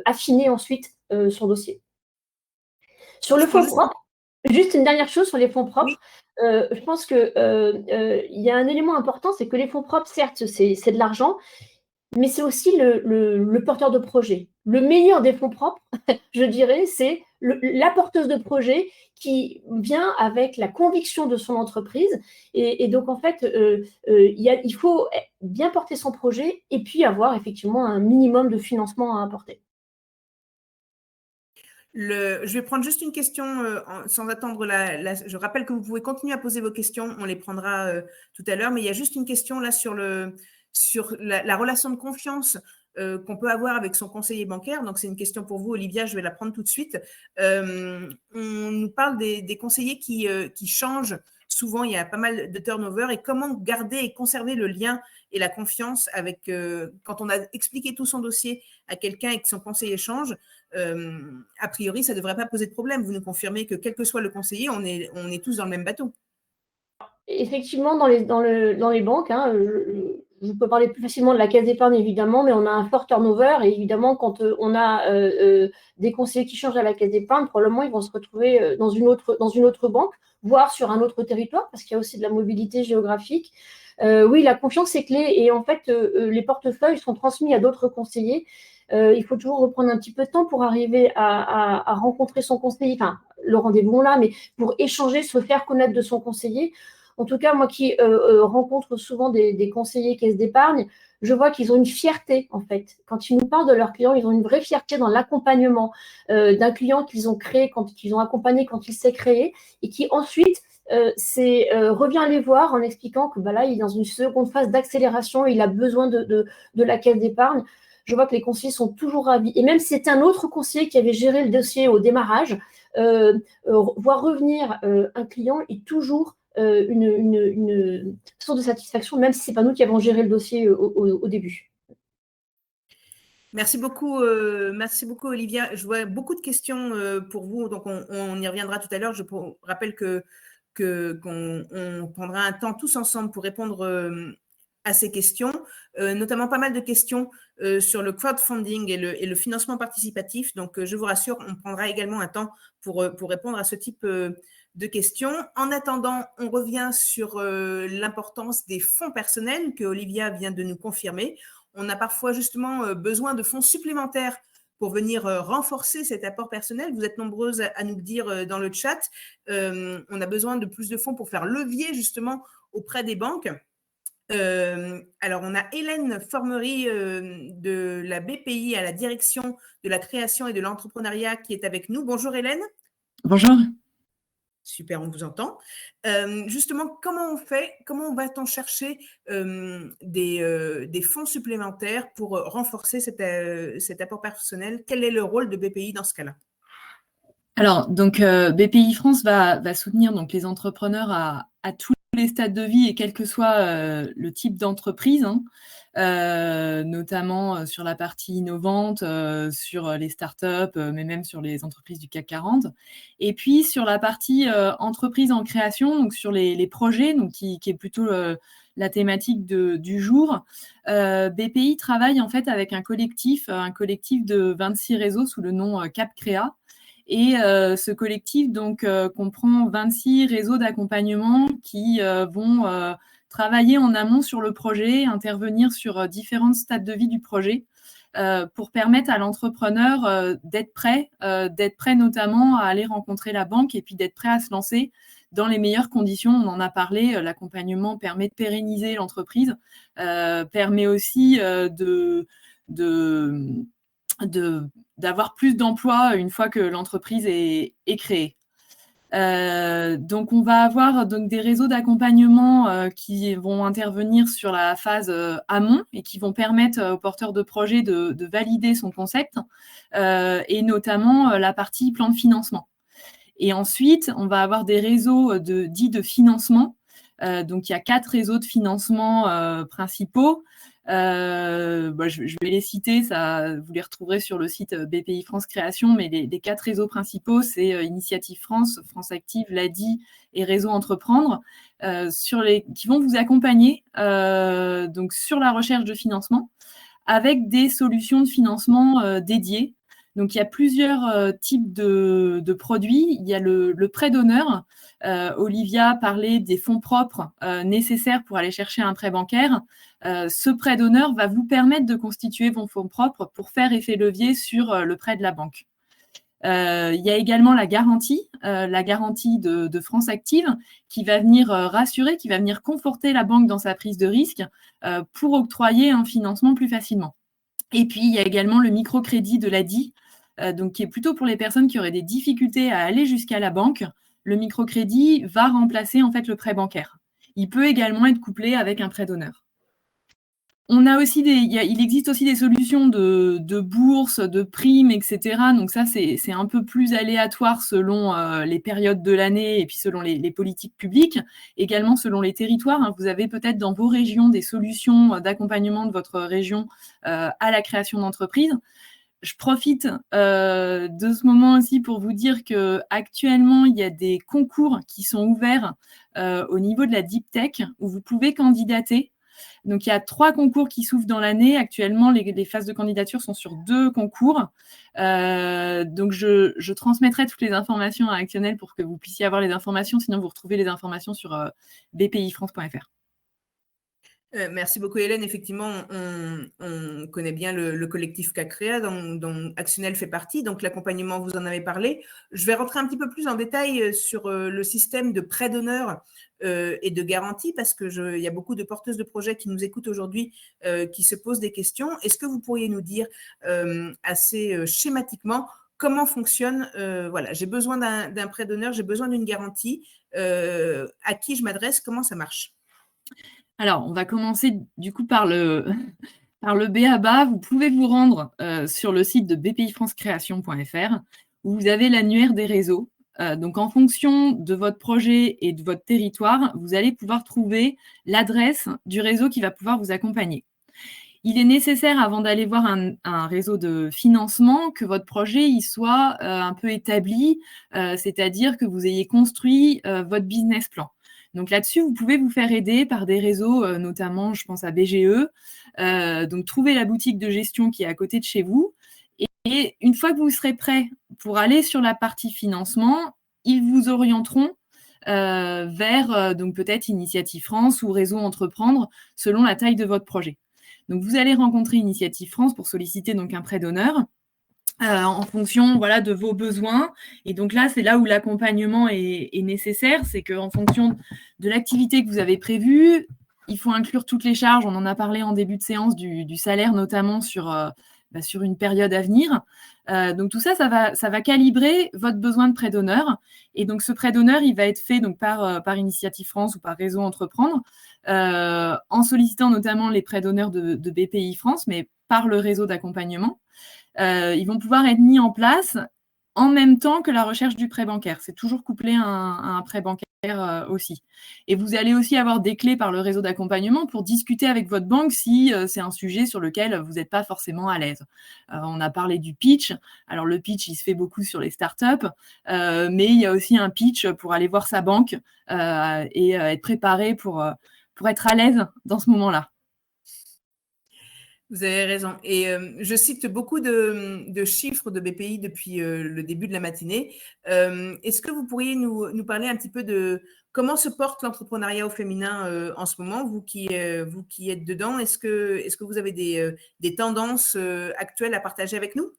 affiner ensuite son dossier. Sur le fonds propre, juste une dernière chose sur les fonds propres. Oui. Je pense qu'il y a un élément important, c'est que les fonds propres, certes, c'est de l'argent, mais c'est aussi le porteur de projet. Le meilleur des fonds propres, je dirais, c'est la porteuse de projet qui vient avec la conviction de son entreprise. Et donc, en fait, il faut bien porter son projet et puis avoir effectivement un minimum de financement à apporter. Je vais prendre juste une question sans attendre je rappelle que vous pouvez continuer à poser vos questions, on les prendra tout à l'heure, mais il y a juste une question là sur la relation de confiance qu'on peut avoir avec son conseiller bancaire. Donc, c'est une question pour vous, Olivia, je vais la prendre tout de suite. On nous parle des conseillers qui changent. Souvent, il y a pas mal de turnover. Et comment garder et conserver le lien et la confiance avec quand on a expliqué tout son dossier à quelqu'un et que son conseiller change, a priori, ça ne devrait pas poser de problème. Vous nous confirmez que quel que soit le conseiller, on est tous dans le même bateau. Effectivement, dans les banques, je peux parler plus facilement de la caisse d'épargne, évidemment, mais on a un fort turnover. Et évidemment, quand on a des conseillers qui changent à la caisse d'épargne, probablement, ils vont se retrouver dans une autre banque, voire sur un autre territoire, parce qu'il y a aussi de la mobilité géographique. Oui, la confiance est clé. Et en fait, les portefeuilles sont transmis à d'autres conseillers. Il faut toujours reprendre un petit peu de temps pour arriver à rencontrer son conseiller. Enfin, le rendez-vous là, mais pour échanger, se faire connaître de son conseiller. En tout cas, moi qui rencontre souvent des conseillers caisse d'épargne, je vois qu'ils ont une fierté, en fait. Quand ils nous parlent de leurs clients, ils ont une vraie fierté dans l'accompagnement d'un client qu'ils ont créé, qu'ils ont accompagné quand il s'est créé, et qui ensuite revient les voir en expliquant que là, il est dans une seconde phase d'accélération, il a besoin de la caisse d'épargne. Je vois que les conseillers sont toujours ravis. Et même si c'était un autre conseiller qui avait géré le dossier au démarrage, voir revenir un client est toujours une source de satisfaction, même si ce n'est pas nous qui avons géré le dossier au début. Merci beaucoup, Olivia. Je vois beaucoup de questions pour vous, donc on y reviendra tout à l'heure. Je rappelle qu'on prendra un temps tous ensemble pour répondre à ces questions, notamment pas mal de questions sur le crowdfunding et le financement participatif. Donc, je vous rassure, on prendra également un temps pour répondre à ce type de questions. En attendant, on revient sur l'importance des fonds personnels que Olivia vient de nous confirmer. On a parfois justement besoin de fonds supplémentaires pour venir renforcer cet apport personnel. Vous êtes nombreuses à nous le dire dans le chat. On a besoin de plus de fonds pour faire levier justement auprès des banques. Alors, on a Hélène Formery de la BPI à la direction de la création et de l'entrepreneuriat qui est avec nous. Bonjour Hélène. Bonjour. Super, on vous entend. Justement, comment va-t-on chercher des fonds supplémentaires pour renforcer cet apport personnel? Quel est le rôle de BPI dans ce cas-là? Alors, donc, BPI France va soutenir donc, les entrepreneurs à tous les stades de vie et quel que soit le type d'entreprise, notamment sur la partie innovante, sur les startups, mais même sur les entreprises du CAC 40. Et puis, sur la partie entreprise en création, donc sur les projets, donc, qui est plutôt la thématique du jour, BPI travaille en fait avec un collectif de 26 réseaux sous le nom Cap Créa. Et ce collectif donc comprend 26 réseaux d'accompagnement qui vont travailler en amont sur le projet, intervenir sur différents stades de vie du projet pour permettre à l'entrepreneur d'être prêt notamment à aller rencontrer la banque et puis d'être prêt à se lancer dans les meilleures conditions. On en a parlé, l'accompagnement permet de pérenniser l'entreprise, permet aussi d'avoir plus d'emplois une fois que l'entreprise est créée. Donc, on va avoir donc, des réseaux d'accompagnement qui vont intervenir sur la phase amont et qui vont permettre aux porteurs de projets de valider son concept et notamment la partie plan de financement. Et ensuite, on va avoir des réseaux dits de financement. Donc, il y a 4 réseaux de financement principaux. Je vais les citer, vous les retrouverez sur le site BPI France Création, mais les 4 réseaux principaux, c'est Initiative France, France Active, l'ADI et Réseau Entreprendre, qui vont vous accompagner donc sur la recherche de financement avec des solutions de financement dédiées. Donc, il y a plusieurs types de produits. Il y a le prêt d'honneur. Olivia parlait des fonds propres nécessaires pour aller chercher un prêt bancaire. Ce prêt d'honneur va vous permettre de constituer vos fonds propres pour faire effet levier sur le prêt de la banque. Il y a également la garantie de France Active qui va venir rassurer, qui va venir conforter la banque dans sa prise de risque pour octroyer un financement plus facilement. Et puis, il y a également le microcrédit de l'ADI, donc qui est plutôt pour les personnes qui auraient des difficultés à aller jusqu'à la banque. Le microcrédit va remplacer en fait le prêt bancaire. Il peut également être couplé avec un prêt d'honneur. Il existe aussi des solutions de bourse, de primes, etc. Donc ça, c'est un peu plus aléatoire selon les périodes de l'année et puis selon les politiques publiques, également selon les territoires. Vous avez peut-être dans vos régions des solutions d'accompagnement de votre région à la création d'entreprise. Je profite de ce moment aussi pour vous dire qu'actuellement, il y a des concours qui sont ouverts au niveau de la Deep Tech où vous pouvez candidater. Donc, il y a 3 concours qui s'ouvrent dans l'année. Actuellement, les phases de candidature sont sur 2 concours. Donc, je transmettrai toutes les informations à Actionnel pour que vous puissiez avoir les informations. Sinon, vous retrouvez les informations sur bpifrance.fr. Merci beaucoup, Hélène. Effectivement, on connaît bien le collectif CACREA, dont Actionnel fait partie. Donc, l'accompagnement, vous en avez parlé. Je vais rentrer un petit peu plus en détail sur le système de prêt d'honneur et de garantie, parce qu'il y a beaucoup de porteuses de projets qui nous écoutent aujourd'hui, qui se posent des questions. Est-ce que vous pourriez nous dire assez schématiquement comment fonctionne, voilà, j'ai besoin d'un prêt d'honneur, j'ai besoin d'une garantie, à qui je m'adresse, comment ça marche? Alors, on va commencer du coup par le, par le b.a.-ba. Vous pouvez vous rendre sur le site de bpifrancecreation.fr où vous avez l'annuaire des réseaux. Donc, en fonction de votre projet et de votre territoire, vous allez pouvoir trouver l'adresse du réseau qui va pouvoir vous accompagner. Il est nécessaire, avant d'aller voir un réseau de financement, que votre projet il soit un peu établi, c'est-à-dire que vous ayez construit votre business plan. Donc là-dessus, vous pouvez vous faire aider par des réseaux, notamment, je pense à BGE. Donc, trouvez la boutique de gestion qui est à côté de chez vous. Et une fois que vous serez prêt pour aller sur la partie financement, ils vous orienteront vers donc peut-être Initiative France ou Réseau Entreprendre, selon la taille de votre projet. Donc, vous allez rencontrer Initiative France pour solliciter donc un prêt d'honneur. En fonction voilà, de vos besoins. Et donc là, c'est là où l'accompagnement est nécessaire. C'est qu'en fonction de l'activité que vous avez prévue, il faut inclure toutes les charges. On en a parlé en début de séance du salaire, notamment sur une période à venir. Donc tout ça, ça va calibrer votre besoin de prêt d'honneur. Et donc ce prêt d'honneur, il va être fait donc, par Initiative France ou par Réseau Entreprendre, en sollicitant notamment les prêts d'honneur de BPI France, mais par le réseau d'accompagnement. Ils vont pouvoir être mis en place en même temps que la recherche du prêt bancaire. C'est toujours couplé à un prêt bancaire aussi. Et vous allez aussi avoir des clés par le réseau d'accompagnement pour discuter avec votre banque si c'est un sujet sur lequel vous n'êtes pas forcément à l'aise. On a parlé du pitch. Alors le pitch, il se fait beaucoup sur les startups, mais il y a aussi un pitch pour aller voir sa banque et être préparé pour être à l'aise dans ce moment-là. Vous avez raison. Et je cite beaucoup de chiffres de BPI depuis le début de la matinée. Est-ce que vous pourriez nous parler un petit peu de comment se porte l'entrepreneuriat au féminin en ce moment, vous qui êtes dedans? Est-ce que vous avez des tendances actuelles à partager avec nous?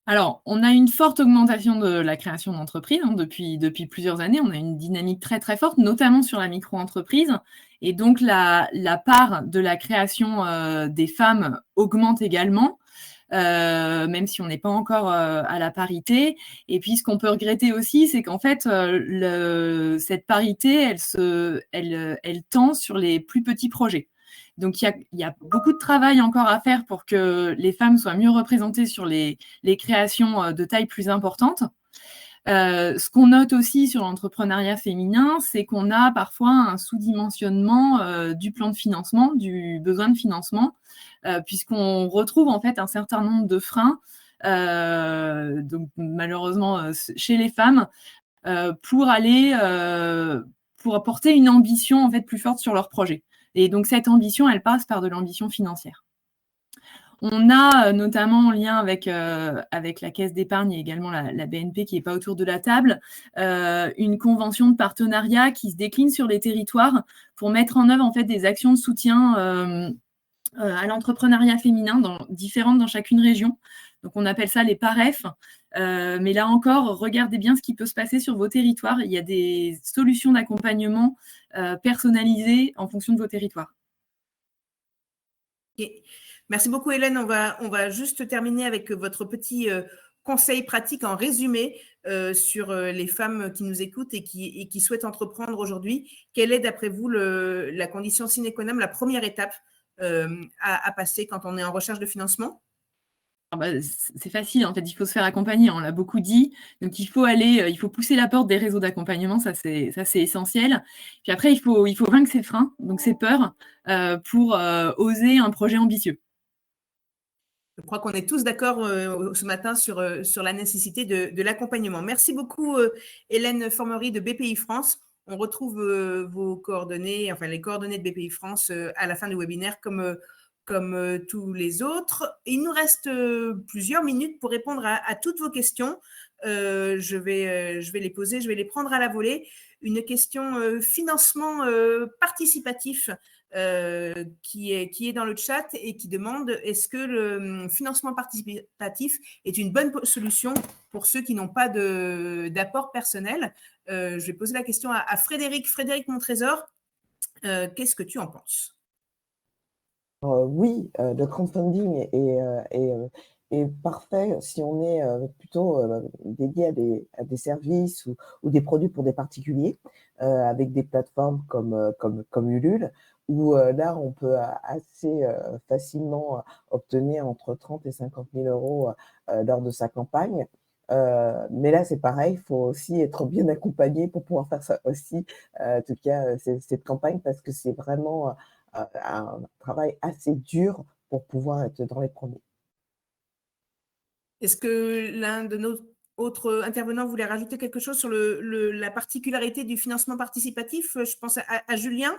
Alors, on a une forte augmentation de la création d'entreprises depuis plusieurs années. On a une dynamique très, très forte, notamment sur la micro-entreprise. Et donc, la part de la création des femmes augmente également, même si on n'est pas encore à la parité. Et puis, ce qu'on peut regretter aussi, c'est qu'en fait, cette parité, elle tend sur les plus petits projets. Donc, il y a beaucoup de travail encore à faire pour que les femmes soient mieux représentées sur les créations de taille plus importante. Ce qu'on note aussi sur l'entrepreneuriat féminin, c'est qu'on a parfois un sous-dimensionnement du plan de financement, du besoin de financement, puisqu'on retrouve en fait un certain nombre de freins, donc malheureusement chez les femmes, pour apporter une ambition en fait plus forte sur leur projet. Et donc, cette ambition, elle passe par de l'ambition financière. On a notamment en lien avec la Caisse d'épargne et également la BNP qui n'est pas autour de la table, une convention de partenariat qui se décline sur les territoires pour mettre en œuvre en fait, des actions de soutien à l'entrepreneuriat féminin différentes dans chacune région. Donc, on appelle ça les PAREF. Mais là encore, regardez bien ce qui peut se passer sur vos territoires. Il y a des solutions d'accompagnement personnalisées en fonction de vos territoires. Okay. Merci beaucoup, Hélène. On va juste terminer avec votre petit conseil pratique en résumé sur les femmes qui nous écoutent et qui souhaitent entreprendre aujourd'hui. Quelle est, d'après vous, la condition sine qua non, la première étape à passer quand on est en recherche de financement? C'est facile, en fait, il faut se faire accompagner, on l'a beaucoup dit. Donc, il faut pousser la porte des réseaux d'accompagnement, ça c'est essentiel. Puis après, il faut vaincre ses freins, donc ses peurs, pour oser un projet ambitieux. Je crois qu'on est tous d'accord ce matin sur la nécessité de l'accompagnement. Merci beaucoup, Hélène Formery de BPI France. On retrouve vos coordonnées, enfin les coordonnées de BPI France à la fin du webinaire comme tous les autres. Il nous reste plusieurs minutes pour répondre à toutes vos questions. Je vais les poser, je vais les prendre à la volée. Une question financement participatif qui est dans le chat et qui demande est-ce que le financement participatif est une bonne solution pour ceux qui n'ont pas d'apport personnel. Je vais poser la question à Frédéric. Frédéric Montrésor, qu'est-ce que tu en penses? Oui, le crowdfunding est parfait si on est plutôt dédié à des services ou des produits pour des particuliers, avec des plateformes comme Ulule, où là, on peut assez facilement obtenir entre 30 et 50 000 euros lors de sa campagne. Mais là, c'est pareil, il faut aussi être bien accompagné pour pouvoir faire ça aussi, en tout cas, cette campagne, parce que c'est vraiment un travail assez dur pour pouvoir être dans les premiers. Est-ce que l'un de nos autres intervenants voulait rajouter quelque chose sur la particularité du financement participatif? Je pense à Julien.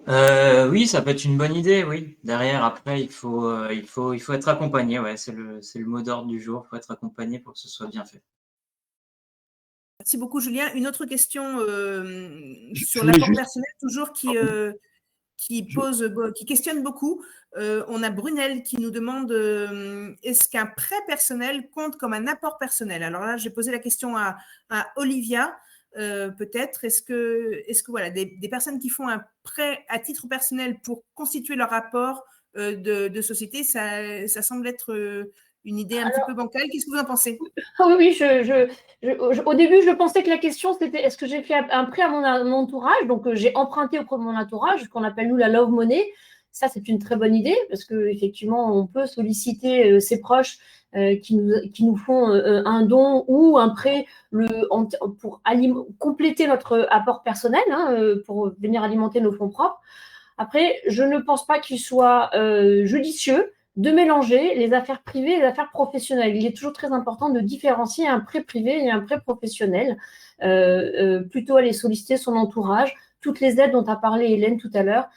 Oui, ça peut être une bonne idée, oui. Derrière, après, il faut être accompagné, ouais, c'est le mot d'ordre du jour, il faut être accompagné pour que ce soit bien fait. Merci beaucoup, Julien. Une autre question sur voulais l'apport juste- personnel, toujours qui questionne beaucoup. On a Brunel qui nous demande est-ce qu'un prêt personnel compte comme un apport personnel? Alors là, j'ai posé la question à Olivia. Peut-être, est-ce que voilà, des personnes qui font un prêt à titre personnel pour constituer leur apport de société, ça semble être une idée un petit peu bancale. Qu'est-ce que vous en pensez? Ah oui, au début, je pensais que la question, c'était est-ce que j'ai fait un prêt à mon entourage? Donc, j'ai emprunté auprès de mon entourage, ce qu'on appelle, nous, la love money. Ça, c'est une très bonne idée parce qu'effectivement, on peut solliciter ses proches qui nous font un don ou un prêt pour compléter notre apport personnel, hein, pour venir alimenter nos fonds propres. Après, je ne pense pas qu'il soit judicieux de mélanger les affaires privées et les affaires professionnelles. Il est toujours très important de différencier un prêt privé et un prêt professionnel. Plutôt aller solliciter son entourage. Toutes les aides dont a parlé Hélène tout à l'heure,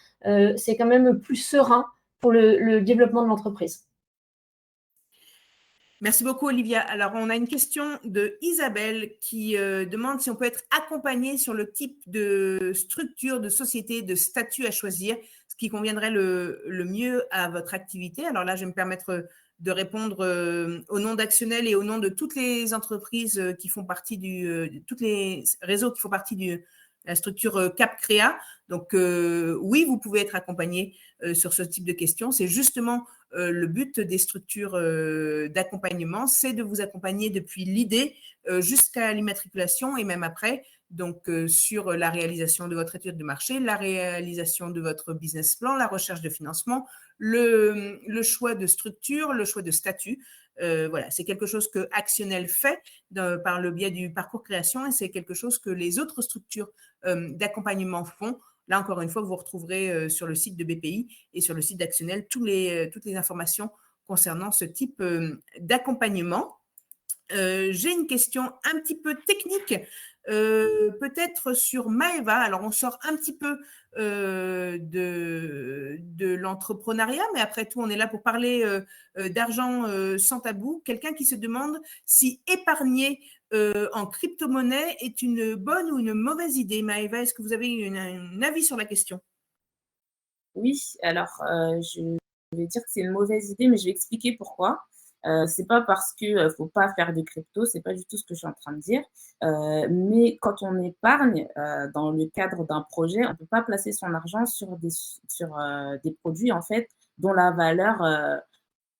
c'est quand même plus serein pour le développement de l'entreprise. Merci beaucoup, Olivia. Alors, on a une question de Isabelle qui demande si on peut être accompagné sur le type de structure, de société, de statut à choisir, ce qui conviendrait le mieux à votre activité. Alors là, je vais me permettre de répondre au nom d'Actionnel et au nom de toutes les entreprises qui font partie tous les réseaux qui font partie de la structure Cap Créa. Donc, oui, vous pouvez être accompagné sur ce type de questions. C'est justement le but des structures d'accompagnement, c'est de vous accompagner depuis l'idée jusqu'à l'immatriculation et même après, donc sur la réalisation de votre étude de marché, la réalisation de votre business plan, la recherche de financement, le choix de structure, le choix de statut. Voilà, c'est quelque chose que Actionnel fait par le biais du parcours création et c'est quelque chose que les autres structures d'accompagnement font. Là, encore une fois, vous retrouverez sur le site de BPI et sur le site d'Actionnel toutes les informations concernant ce type d'accompagnement. J'ai une question un petit peu technique, peut-être sur Maeva. Alors, on sort un petit peu de l'entrepreneuriat, mais après tout, on est là pour parler d'argent sans tabou. Quelqu'un qui se demande si épargner en crypto-monnaie est une bonne ou une mauvaise idée. Maeva, est-ce que vous avez un avis sur la question? Oui, alors je vais dire que c'est une mauvaise idée, mais je vais expliquer pourquoi. C'est pas parce que faut pas faire de crypto, c'est pas du tout ce que je suis en train de dire. Mais quand on épargne dans le cadre d'un projet, on peut pas placer son argent sur des produits en fait dont la valeur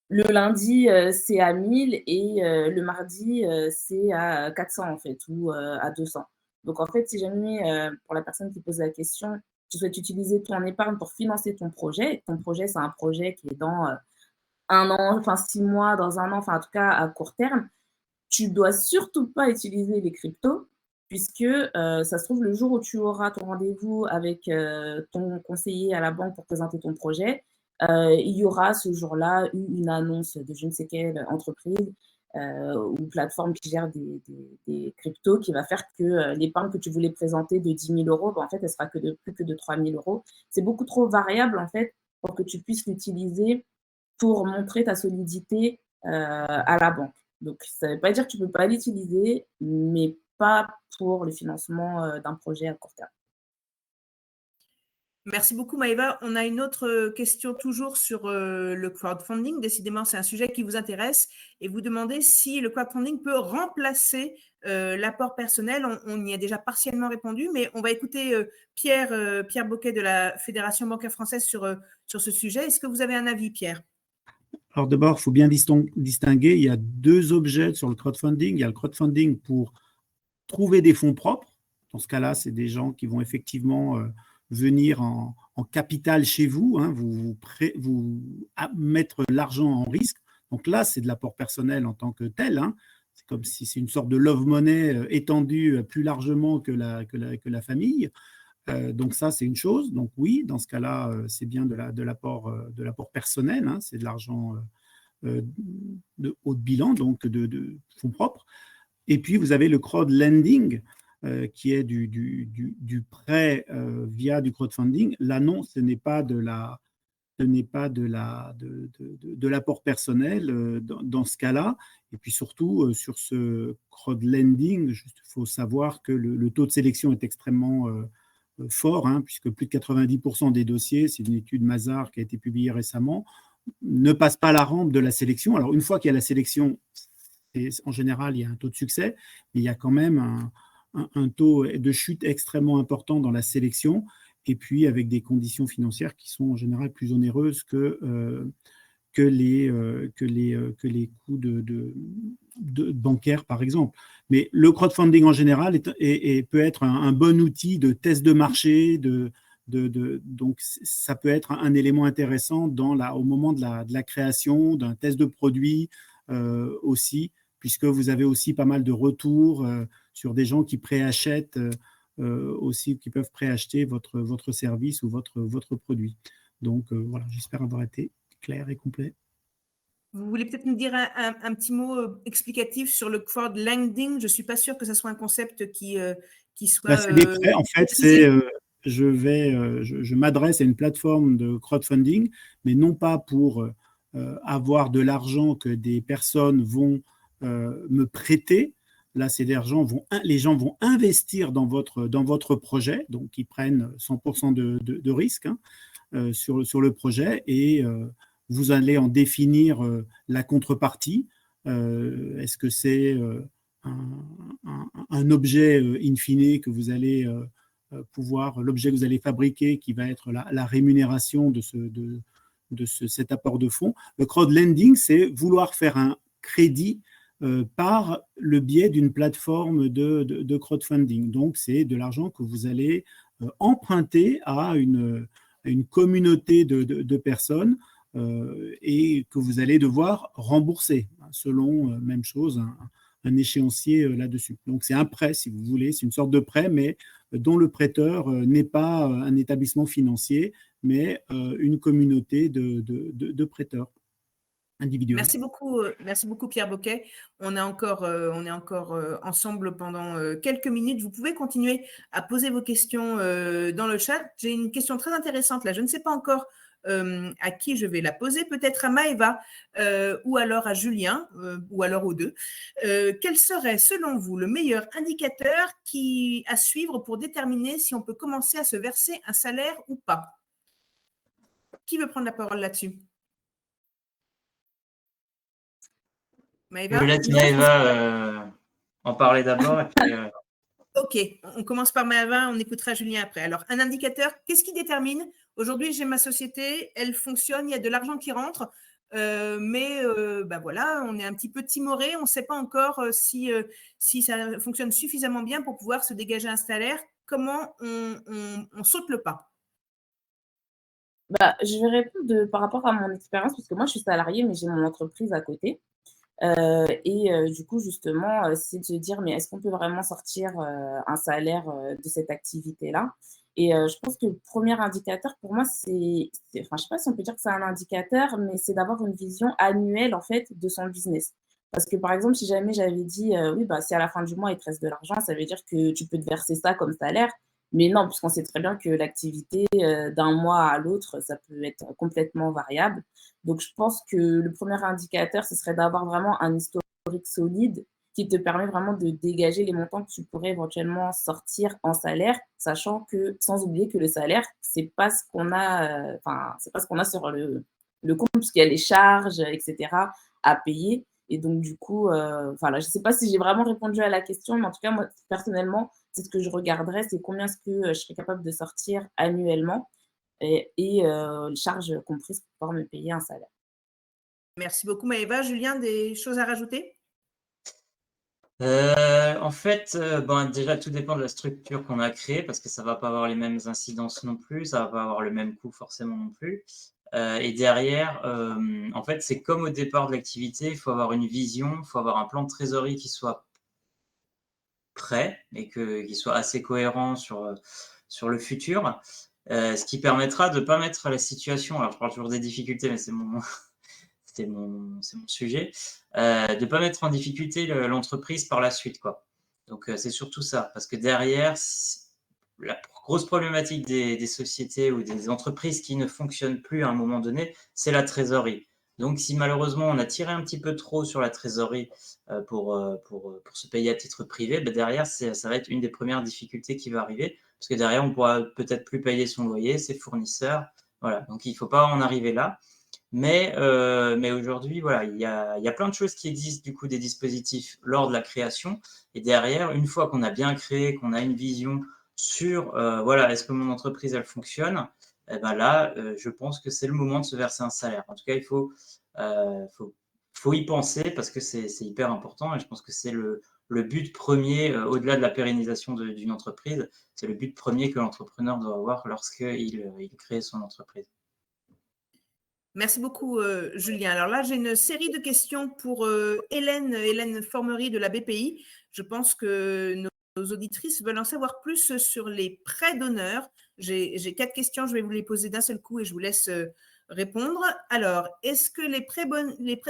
le lundi c'est à 1000 et le mardi c'est à 400 en fait ou à 200. Donc en fait, si jamais pour la personne qui pose la question, tu souhaites utiliser ton épargne pour financer ton projet c'est un projet qui est dans un an, enfin 6 mois, dans un an, enfin en tout cas à court terme, tu dois surtout pas utiliser les cryptos puisque ça se trouve le jour où tu auras ton rendez-vous avec ton conseiller à la banque pour présenter ton projet, il y aura ce jour-là une annonce de je ne sais quelle entreprise ou plateforme qui gère des cryptos qui va faire que l'épargne que tu voulais présenter de 10 000 euros, ben, en fait, elle sera plus que de 3 000 euros. C'est beaucoup trop variable en fait pour que tu puisses l'utiliser pour montrer ta solidité à la banque. Donc, ça ne veut pas dire que tu ne peux pas l'utiliser, mais pas pour le financement d'un projet à court terme. Merci beaucoup, Maëva. On a une autre question toujours sur le crowdfunding. Décidément, c'est un sujet qui vous intéresse et vous demandez si le crowdfunding peut remplacer l'apport personnel. On y a déjà partiellement répondu, mais on va écouter Pierre Boquet de la Fédération bancaire française sur ce sujet. Est-ce que vous avez un avis, Pierre? Alors d'abord, il faut bien distinguer, il y a deux objets sur le crowdfunding. Il y a le crowdfunding pour trouver des fonds propres. Dans ce cas-là, c'est des gens qui vont effectivement venir en capital chez vous, hein, mettre l'argent en risque. Donc là, c'est de l'apport personnel en tant que tel. Hein. C'est comme si c'est une sorte de love money étendue plus largement que la famille. Donc ça, c'est une chose. Donc oui, dans ce cas-là, c'est bien de l'apport personnel. Hein. C'est de l'argent de haut de bilan, donc de fonds propres. Et puis, vous avez le crowdlending, qui est du prêt via du crowdfunding. Là, non, ce n'est pas de l'apport personnel dans ce cas-là. Et puis surtout, sur ce crowdlending, il faut savoir que le taux de sélection est extrêmement fort, hein, puisque plus de 90% des dossiers, c'est une étude Mazars qui a été publiée récemment, ne passent pas la rampe de la sélection. Alors, une fois qu'il y a la sélection, en général, il y a un taux de succès, mais il y a quand même un taux de chute extrêmement important dans la sélection, et puis avec des conditions financières qui sont en général plus onéreuses que les coûts bancaires, par exemple. Mais le crowdfunding en général peut être un bon outil de test de marché, donc ça peut être un élément intéressant au moment de la création d'un test de produit aussi, puisque vous avez aussi pas mal de retours sur des gens qui préachètent aussi, qui peuvent préacheter votre service ou votre produit. Donc voilà, j'espère avoir été clair et complet. Vous voulez peut-être nous dire un petit mot explicatif sur le crowdlending? Je ne suis pas sûre que ce soit un concept qui soit… c'est des prêts, en fait, je m'adresse à une plateforme de crowdfunding, mais non pas pour avoir de l'argent que des personnes vont me prêter. Là, c'est les gens vont investir dans votre projet, donc ils prennent 100% de risque hein, sur le projet, et vous allez en définir la contrepartie. Est-ce que c'est un objet in fine que vous allez l'objet que vous allez fabriquer qui va être la rémunération de cet apport de fonds? Le crowdlending, c'est vouloir faire un crédit par le biais d'une plateforme de crowdfunding. Donc, c'est de l'argent que vous allez emprunter à une communauté de personnes et que vous allez devoir rembourser selon, même chose, un échéancier là-dessus. Donc, c'est un prêt, si vous voulez, c'est une sorte de prêt, mais dont le prêteur n'est pas un établissement financier, mais une communauté de prêteurs individuels. Merci beaucoup Pierre Boquet. On est encore ensemble pendant quelques minutes. Vous pouvez continuer à poser vos questions dans le chat. J'ai une question très intéressante là. Je ne sais pas encore à qui je vais la poser, peut-être à Maëva ou alors à Julien ou alors aux deux. Quel serait selon vous le meilleur indicateur à suivre pour déterminer si on peut commencer à se verser un salaire ou pas? Qui veut prendre la parole là-dessus? Maëva? Je laisse Maëva en parler d'abord. Et puis, Ok, on commence par Maëva, on écoutera Julien après. Alors, un indicateur, qu'est-ce qui détermine? Aujourd'hui, j'ai ma société, elle fonctionne, il y a de l'argent qui rentre, mais voilà, on est un petit peu timoré, on ne sait pas encore si ça fonctionne suffisamment bien pour pouvoir se dégager un salaire. Comment on saute le pas? Je vais répondre par rapport à mon expérience, parce que moi, je suis salariée, mais j'ai mon entreprise à côté. Du coup, justement, c'est de se dire, mais est-ce qu'on peut vraiment sortir un salaire de cette activité-là? Et je pense que le premier indicateur, pour moi, je ne sais pas si on peut dire que c'est un indicateur, mais c'est d'avoir une vision annuelle, en fait, de son business. Parce que, par exemple, si jamais j'avais dit, oui, si à la fin du mois, il te reste de l'argent, ça veut dire que tu peux te verser ça comme salaire. Mais non, puisqu'on sait très bien que l'activité, d'un mois à l'autre, ça peut être complètement variable. Donc, je pense que le premier indicateur, ce serait d'avoir vraiment un historique solide qui te permet vraiment de dégager les montants que tu pourrais éventuellement sortir en salaire, sachant que, sans oublier que le salaire, c'est pas ce qu'on a, c'est pas ce qu'on a sur le compte, puisqu'il y a les charges, etc., à payer. Et donc, du coup, là, je sais pas si j'ai vraiment répondu à la question, mais en tout cas, moi, personnellement, c'est ce que je regarderais, c'est combien est-ce que je serais capable de sortir annuellement et les charges comprises pour pouvoir me payer un salaire. Merci beaucoup, Maëva. Julien, des choses à rajouter? En fait, déjà, tout dépend de la structure qu'on a créée parce que ça va pas avoir les mêmes incidences non plus, ça va pas avoir le même coût forcément non plus. Et derrière, en fait, c'est comme au départ de l'activité, il faut avoir une vision, il faut avoir un plan de trésorerie qui soit prêt et qui soit assez cohérent sur le futur, ce qui permettra de ne pas mettre la situation, alors je parle toujours des difficultés, mais c'est mon sujet, de ne pas mettre en difficulté l'entreprise par la suite, quoi. Donc, c'est surtout ça, parce que derrière, la grosse problématique des sociétés ou des entreprises qui ne fonctionnent plus à un moment donné, c'est la trésorerie. Donc, si malheureusement, on a tiré un petit peu trop sur la trésorerie pour se payer à titre privé, derrière, ça va être une des premières difficultés qui va arriver, parce que derrière, on pourra peut-être plus payer son loyer, ses fournisseurs. Voilà, donc il ne faut pas en arriver là. Mais aujourd'hui, voilà, il y a plein de choses qui existent, du coup, des dispositifs lors de la création. Et derrière, une fois qu'on a bien créé, qu'on a une vision sur, est-ce que mon entreprise, elle fonctionne, là, je pense que c'est le moment de se verser un salaire. En tout cas, il faut y penser parce que c'est hyper important et je pense que c'est le but premier, au-delà de la pérennisation d'une entreprise, c'est le but premier que l'entrepreneur doit avoir lorsqu'il crée son entreprise. Merci beaucoup, Julien. Alors là, j'ai une série de questions pour Hélène Formery de la BPI. Je pense que nos auditrices veulent en savoir plus sur les prêts d'honneur. J'ai 4 questions, je vais vous les poser d'un seul coup et je vous laisse répondre. Alors, est-ce que les prêts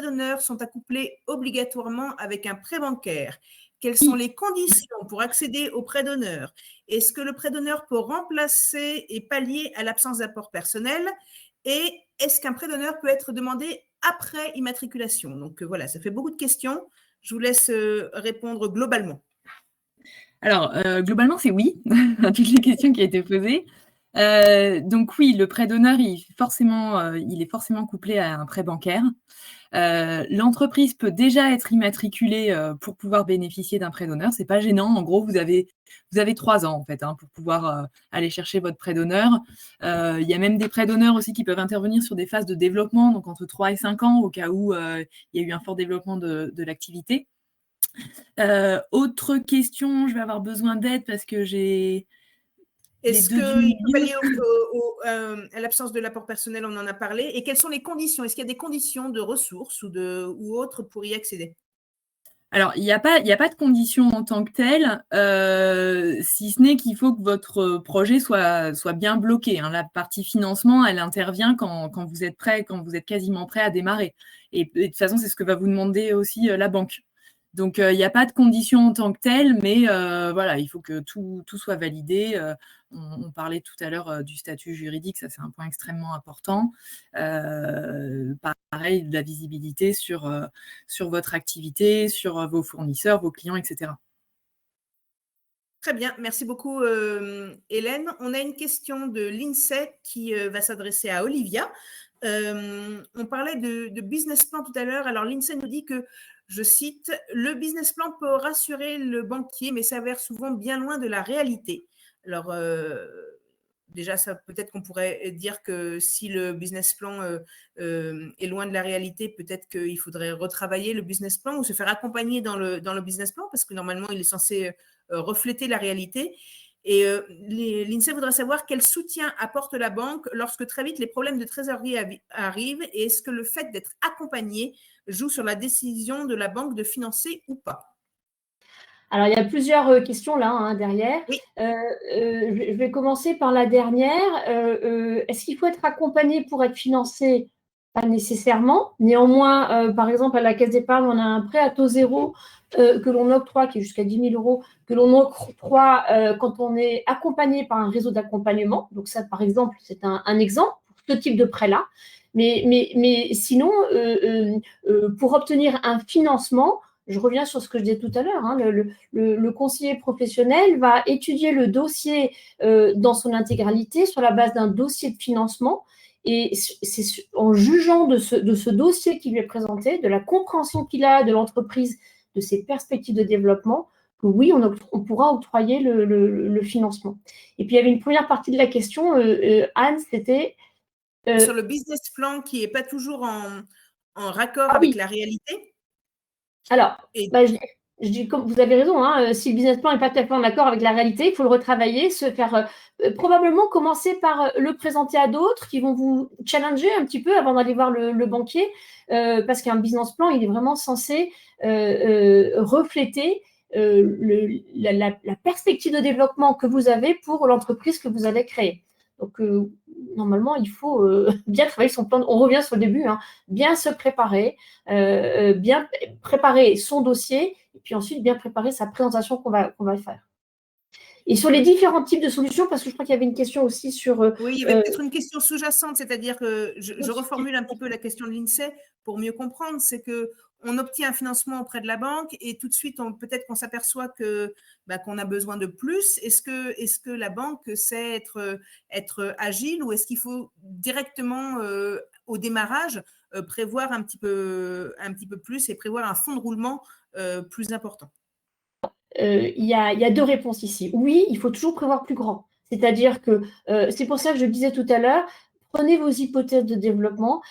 d'honneur sont accouplés obligatoirement avec un prêt bancaire? Quelles sont les conditions pour accéder au prêt d'honneur? Est-ce que le prêt d'honneur peut remplacer et pallier à l'absence d'apport personnel? Et est-ce qu'un prêt d'honneur peut être demandé après immatriculation? Donc voilà, ça fait beaucoup de questions. Je vous laisse répondre globalement. Alors, globalement, c'est oui, à toutes les questions qui ont été posées. Donc oui, le prêt d'honneur, il est forcément couplé à un prêt bancaire. L'entreprise peut déjà être immatriculée pour pouvoir bénéficier d'un prêt d'honneur. C'est pas gênant. En gros, vous avez 3 ans en fait pour pouvoir aller chercher votre prêt d'honneur. Il y a même des prêts d'honneur aussi qui peuvent intervenir sur des phases de développement, donc entre 3 et 5 ans, au cas où il y a eu un fort développement de l'activité. Autre question, je vais avoir besoin d'aide parce que j'ai... Est-ce qu'il faut pallier à l'absence de l'apport personnel? On en a parlé. Et quelles sont les conditions? Est-ce qu'il y a des conditions de ressources ou autres pour y accéder? Alors, il n'y a pas de conditions en tant que telles, si ce n'est qu'il faut que votre projet soit bien bloqué. Hein. La partie financement, elle intervient quand vous êtes prêt, quand vous êtes quasiment prêt à démarrer. Et de toute façon, c'est ce que va vous demander aussi la banque. Donc, il n'y a pas de conditions en tant que telles, mais il faut que tout soit validé. On parlait tout à l'heure du statut juridique, ça c'est un point extrêmement important. Pareil, de la visibilité sur votre activité, sur vos fournisseurs, vos clients, etc. Très bien, merci beaucoup Hélène. On a une question de l'INSEE qui va s'adresser à Olivia. On parlait de business plan tout à l'heure. Alors l'INSEE nous dit que, je cite, « Le business plan peut rassurer le banquier, mais s'avère souvent bien loin de la réalité ». Alors, déjà, peut-être qu'on pourrait dire que si le business plan est loin de la réalité, peut-être qu'il faudrait retravailler le business plan ou se faire accompagner dans le business plan parce que normalement, il est censé refléter la réalité. Et l'INSEE voudrait savoir quel soutien apporte la banque lorsque très vite les problèmes de trésorerie arrivent et est-ce que le fait d'être accompagné joue sur la décision de la banque de financer ou pas? Alors, il y a plusieurs questions là derrière. Oui. Je vais commencer par la dernière. Est-ce qu'il faut être accompagné pour être financé? Pas nécessairement. Néanmoins, par exemple, à la Caisse d'épargne, on a un prêt à taux zéro que l'on octroie, qui est jusqu'à 10 000 € que l'on octroie quand on est accompagné par un réseau d'accompagnement. Donc ça, par exemple, c'est un exemple pour ce type de prêt-là. Mais sinon, pour obtenir un financement, je reviens sur ce que je disais tout à l'heure, hein, le conseiller professionnel va étudier le dossier dans son intégralité sur la base d'un dossier de financement. Et c'est en jugeant de ce dossier qui lui est présenté, de la compréhension qu'il a de l'entreprise, de ses perspectives de développement, que oui, on pourra octroyer le financement. Et puis, il y avait une première partie de la question, Anne, c'était… sur le business plan qui n'est pas toujours en raccord avec la réalité. Alors, je dis, comme vous avez raison, hein, si le business plan n'est pas tout à fait en accord avec la réalité, il faut le retravailler, se faire probablement commencer par le présenter à d'autres qui vont vous challenger un petit peu avant d'aller voir le banquier, parce qu'un business plan, il est vraiment censé refléter la perspective de développement que vous avez pour l'entreprise que vous allez créer. Donc, normalement, il faut bien travailler son plan. On revient sur le début, hein, bien se préparer, bien préparer son dossier, et puis ensuite bien préparer sa présentation qu'on va faire. Et sur les différents types de solutions, parce que je crois qu'il y avait une question aussi sur… oui, il y avait peut-être une question sous-jacente, c'est-à-dire que je reformule un petit peu la question de l'INSEE pour mieux comprendre, c'est qu'on obtient un financement auprès de la banque et tout de suite, peut-être qu'on s'aperçoit qu'on a besoin de plus. Est-ce que la banque sait être agile ou est-ce qu'il faut directement au démarrage prévoir un petit peu plus et prévoir un fonds de roulement plus important? Il y a deux réponses ici. Oui, il faut toujours prévoir plus grand. C'est-à-dire que c'est pour ça que je disais tout à l'heure, prenez vos hypothèses de développement,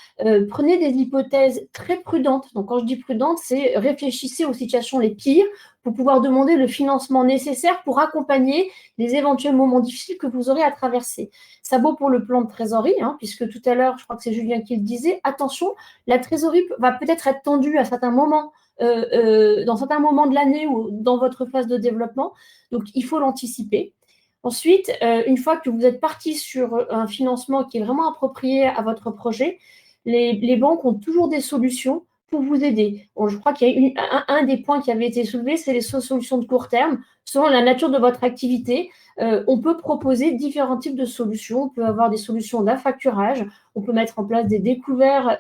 prenez des hypothèses très prudentes. Donc, quand je dis prudente, c'est réfléchissez aux situations les pires pour pouvoir demander le financement nécessaire pour accompagner les éventuels moments difficiles que vous aurez à traverser. Ça vaut pour le plan de trésorerie, hein, puisque tout à l'heure, je crois que c'est Julien qui le disait, attention, la trésorerie va peut-être être tendue à certains moments. Dans certains moments de l'année ou dans votre phase de développement. Donc, il faut l'anticiper. Ensuite, une fois que vous êtes parti sur un financement qui est vraiment approprié à votre projet, les banques ont toujours des solutions pour vous aider. Bon, je crois qu'il y a un des points qui avait été soulevé, c'est les solutions de court terme. Selon la nature de votre activité, on peut proposer différents types de solutions. On peut avoir des solutions d'affacturage, on peut mettre en place des découverts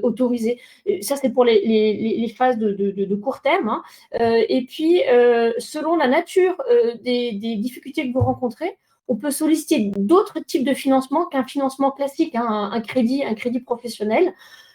autorisés. Ça, c'est pour les phases de court terme. Hein. Et puis, selon la nature des difficultés que vous rencontrez, on peut solliciter d'autres types de financement qu'un financement classique, hein, un crédit professionnel.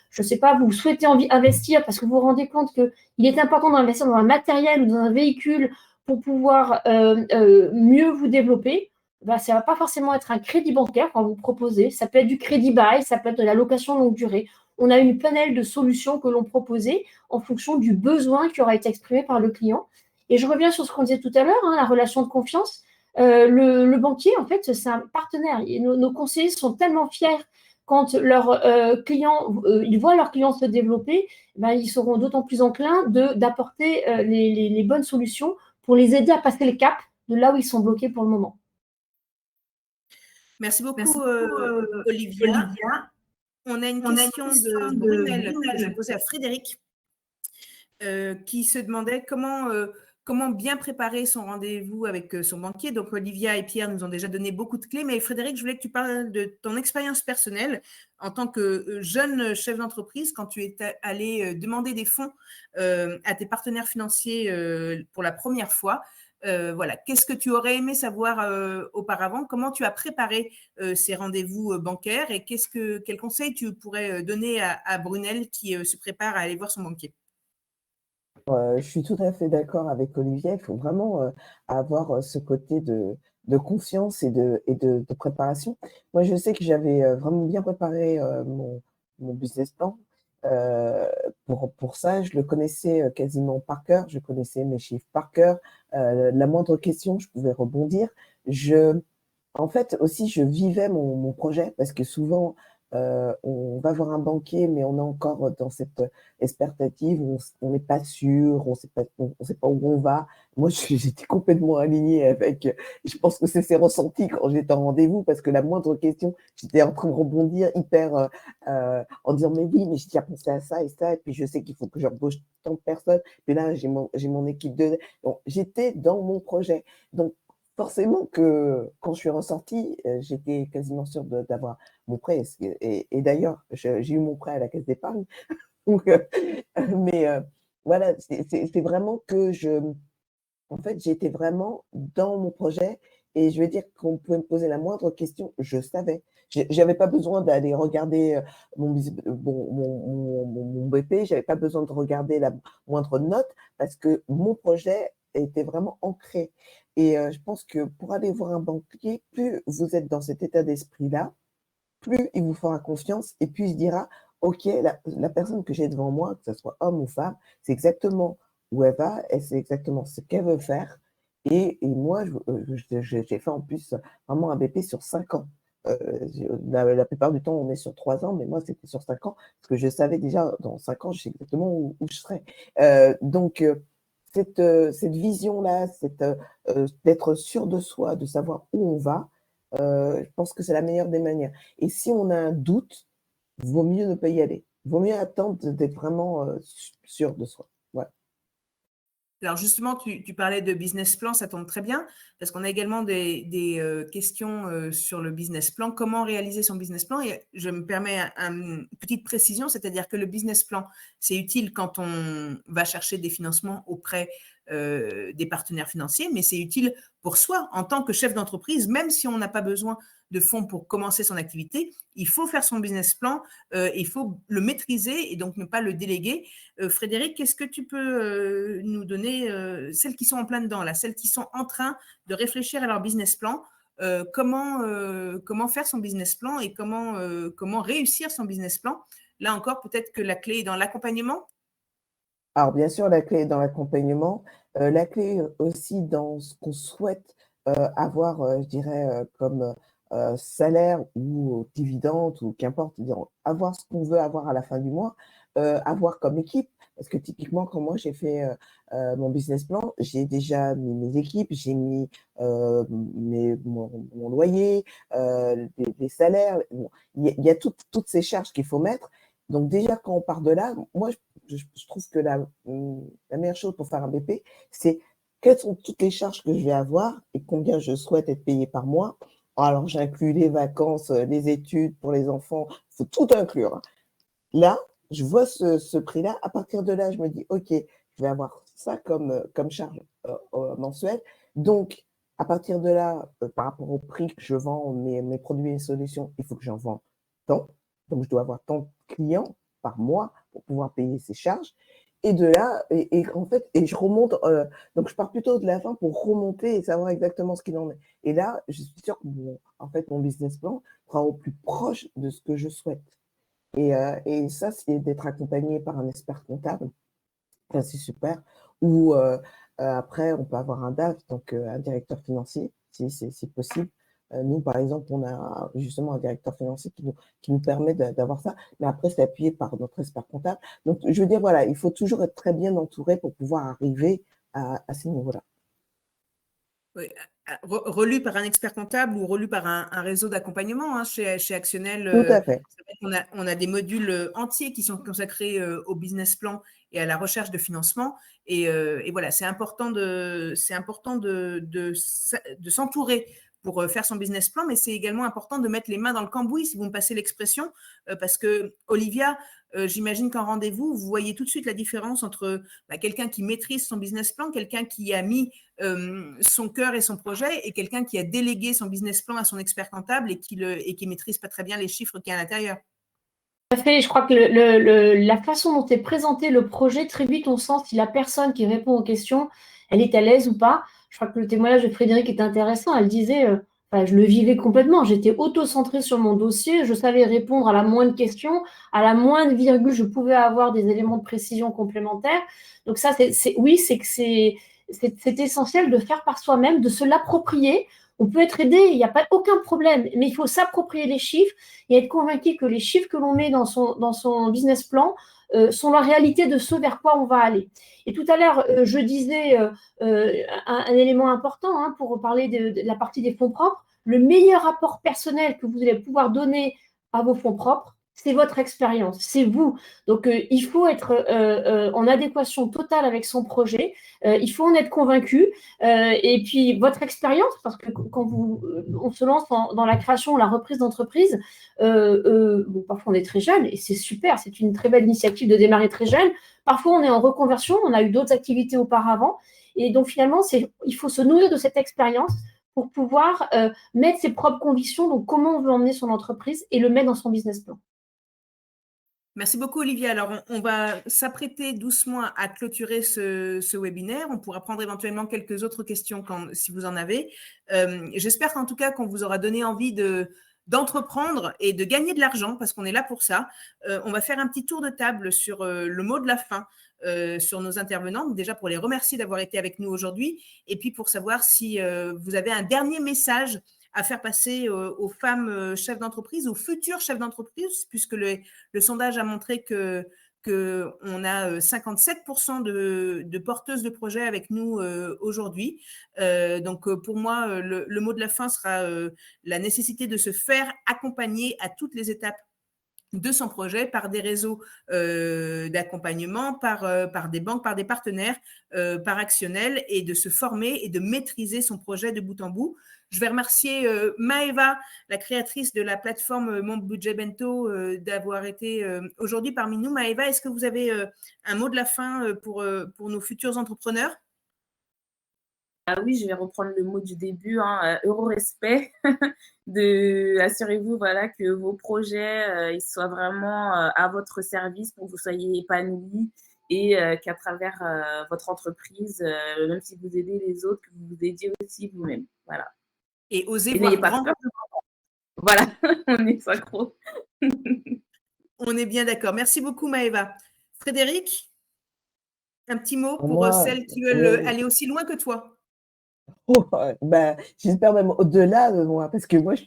Je ne sais pas, vous souhaitez investir parce que vous vous rendez compte qu'il est important d'investir dans un matériel ou dans un véhicule pour pouvoir mieux vous développer. Ça ne va pas forcément être un crédit bancaire quand vous proposez. Ça peut être du crédit bail, ça peut être de la location longue durée. On a une panel de solutions que l'on proposait en fonction du besoin qui aura été exprimé par le client. Et je reviens sur ce qu'on disait tout à l'heure, hein, la relation de confiance. Le banquier, en fait, c'est un partenaire. Et nos conseillers sont tellement fiers quand leurs clients, ils voient leurs clients se développer, ils seront d'autant plus enclins d'apporter les bonnes solutions pour les aider à passer le cap de là où ils sont bloqués pour le moment. Merci beaucoup, Olivia. On a une question de Brunel que je vais poser à Frédéric qui se demandait comment bien préparer son rendez-vous avec son banquier. Donc, Olivia et Pierre nous ont déjà donné beaucoup de clés, mais Frédéric, je voulais que tu parles de ton expérience personnelle en tant que jeune chef d'entreprise quand tu es allé demander des fonds à tes partenaires financiers pour la première fois. Voilà, qu'est-ce que tu aurais aimé savoir auparavant? Comment tu as préparé ces rendez-vous bancaires et quel conseil tu pourrais donner à Brunel qui se prépare à aller voir son banquier? Je suis tout à fait d'accord avec Olivier. Il faut vraiment avoir ce côté de confiance et de préparation. Moi, je sais que j'avais vraiment bien préparé mon business plan. Pour ça, je le connaissais quasiment par cœur. Je connaissais mes chiffres par cœur. La moindre question, je pouvais rebondir. En fait, aussi, je vivais mon projet parce que souvent, on va voir un banquier, mais on est encore dans cette expectative où on n'est pas sûr, on sait pas où on va. Moi, j'étais complètement alignée avec, je pense que c'est ces ressentis quand j'étais en rendez-vous, parce que la moindre question, j'étais en train de rebondir hyper en disant, mais oui, mais j'ai déjà pensé à ça et ça, et puis je sais qu'il faut que j'embauche tant de personnes, puis là, j'ai mon équipe de… Donc, j'étais dans mon projet. Donc, forcément que quand je suis ressortie, j'étais quasiment sûre d'avoir mon prêt. Et d'ailleurs, j'ai eu mon prêt à la Caisse d'épargne. Mais voilà, c'est vraiment que en fait, j'étais vraiment dans mon projet et je veux dire qu'on pouvait me poser la moindre question, je savais. J'avais pas besoin d'aller regarder mon BP, j'avais pas besoin de regarder la moindre note parce que mon projet était vraiment ancré. Et je pense que pour aller voir un banquier, plus vous êtes dans cet état d'esprit-là, plus il vous fera confiance et plus il se dira, OK, la personne que j'ai devant moi, que ce soit homme ou femme, c'est exactement où elle va et c'est exactement ce qu'elle veut faire. Et moi, j'ai fait en plus vraiment un BP sur 5 ans. La plupart du temps, on est sur 3 ans, mais moi, c'était sur 5 ans, parce que je savais déjà, dans 5 ans, je sais exactement où je serai. Donc, cette vision-là, d'être sûr de soi, de savoir où on va, je pense que c'est la meilleure des manières. Et si on a un doute, vaut mieux ne pas y aller. Vaut mieux attendre d'être vraiment sûr de soi. Ouais. Alors justement, tu parlais de business plan, ça tombe très bien, parce qu'on a également des questions sur le business plan. Comment réaliser son business plan? Et je me permets une petite précision, c'est-à-dire que le business plan, c'est utile quand on va chercher des financements auprès des partenaires financiers, mais c'est utile pour soi en tant que chef d'entreprise, même si on n'a pas besoin de fonds pour commencer son activité, il faut faire son business plan, il faut le maîtriser et donc ne pas le déléguer. Frédéric, qu'est-ce que tu peux nous donner, celles qui sont en plein dedans, là, celles qui sont en train de réfléchir à leur business plan, comment faire son business plan et comment réussir son business plan? Là encore, peut-être que la clé est dans l'accompagnement. Alors, bien sûr, la clé est dans l'accompagnement. La clé aussi dans ce qu'on souhaite avoir, je dirais, comme salaire ou dividende ou qu'importe, avoir ce qu'on veut avoir à la fin du mois, avoir comme équipe. Parce que typiquement, quand moi j'ai fait mon business plan, j'ai déjà mis mes équipes, j'ai mis mon loyer, les salaires. Bon, il y a toutes ces charges qu'il faut mettre. Donc déjà, quand on part de là, moi, je trouve que la meilleure chose pour faire un BP, c'est quelles sont toutes les charges que je vais avoir et combien je souhaite être payé par mois. Alors, j'inclus les vacances, les études pour les enfants, il faut tout inclure, hein. Là, je vois ce prix-là. À partir de là, je me dis, OK, je vais avoir ça comme charge mensuelle. Donc, à partir de là, par rapport au prix que je vends mes produits et solutions, il faut que j'en vende tant. Donc, je dois avoir tant de clients par mois pour pouvoir payer ces charges. Et de là, en fait, je remonte, donc je pars plutôt de la fin pour remonter et savoir exactement ce qu'il en est. Et là, je suis sûre que en fait, mon business plan sera au plus proche de ce que je souhaite. Et ça, c'est d'être accompagné par un expert comptable. Ça, c'est super. Ou après, on peut avoir un DAF, donc un directeur financier, si c'est possible. Nous, par exemple, on a justement un directeur financier qui nous permet d'avoir ça. Mais après, c'est appuyé par notre expert comptable. Donc, je veux dire, voilà, il faut toujours être très bien entouré pour pouvoir arriver à ces niveaux-là. Oui, relu par un expert comptable ou relu par un réseau d'accompagnement, hein, chez Actionnel. Tout à fait. On a des modules entiers qui sont consacrés au business plan et à la recherche de financement. Et voilà, c'est important de s'entourer pour faire son business plan, mais c'est également important de mettre les mains dans le cambouis, si vous me passez l'expression, parce que Olivia, j'imagine qu'en rendez-vous, vous voyez tout de suite la différence entre quelqu'un qui maîtrise son business plan, quelqu'un qui a mis son cœur et son projet, et quelqu'un qui a délégué son business plan à son expert comptable et qui maîtrise pas très bien les chiffres qu'il y a à l'intérieur. Tout à fait. Je crois que la façon dont est présenté le projet, très vite on sent si la personne qui répond aux questions, elle est à l'aise ou pas. Je crois que le témoignage de Frédéric est intéressant. Elle disait, je le vivais complètement. J'étais auto-centrée sur mon dossier. Je savais répondre à la moindre question, à la moindre virgule. Je pouvais avoir des éléments de précision complémentaires. Donc ça, c'est essentiel de faire par soi-même, de se l'approprier. On peut être aidé, il n'y a pas aucun problème, mais il faut s'approprier les chiffres et être convaincu que les chiffres que l'on met dans son business plan sont la réalité de ce vers quoi on va aller. Et tout à l'heure, je disais un élément important pour parler de la partie des fonds propres. Le meilleur apport personnel que vous allez pouvoir donner à vos fonds propres, c'est votre expérience, c'est vous. Donc, il faut être en adéquation totale avec son projet. Il faut en être convaincu. Et puis, votre expérience, parce que quand on se lance dans la création ou la reprise d'entreprise, bon, parfois on est très jeune et c'est super, c'est une très belle initiative de démarrer très jeune. Parfois, on est en reconversion, on a eu d'autres activités auparavant. Et donc, finalement, il faut se nourrir de cette expérience pour pouvoir mettre ses propres convictions, donc comment on veut emmener son entreprise et le mettre dans son business plan. Merci beaucoup, Olivia. Alors, on va s'apprêter doucement à clôturer ce webinaire. On pourra prendre éventuellement quelques autres questions si vous en avez. J'espère en tout cas qu'on vous aura donné envie d'entreprendre et de gagner de l'argent parce qu'on est là pour ça. On va faire un petit tour de table sur le mot de la fin sur nos intervenants. Donc déjà pour les remercier d'avoir été avec nous aujourd'hui et puis pour savoir si vous avez un dernier message à faire passer aux femmes chefs d'entreprise, aux futurs chefs d'entreprise, puisque le sondage a montré qu'on a 57% de porteuses de projets avec nous aujourd'hui. Donc, pour moi, le mot de la fin sera la nécessité de se faire accompagner à toutes les étapes de son projet par des réseaux d'accompagnement, par des banques, par des partenaires, par Actionnel et de se former et de maîtriser son projet de bout en bout. Je vais remercier Maëva, la créatrice de la plateforme Mon Budget Bento, d'avoir été aujourd'hui parmi nous. Maëva, est-ce que vous avez un mot de la fin pour nos futurs entrepreneurs? Ah oui, je vais reprendre le mot du début, hein, Eurorespect. Assurez-vous voilà, que vos projets ils soient vraiment à votre service pour que vous soyez épanouis et qu'à travers votre entreprise, même si vous aidez les autres, que vous vous aidiez aussi vous-même. Voilà. Et osez Et voir n'ayez pas grand. peur. Voilà, on est synchro. On est bien d'accord. Merci beaucoup, Maëva. Frédéric, un petit mot pour Moi, celles qui veulent aller aussi loin que toi. Oh, ben, j'espère même au-delà de moi, parce que moi, je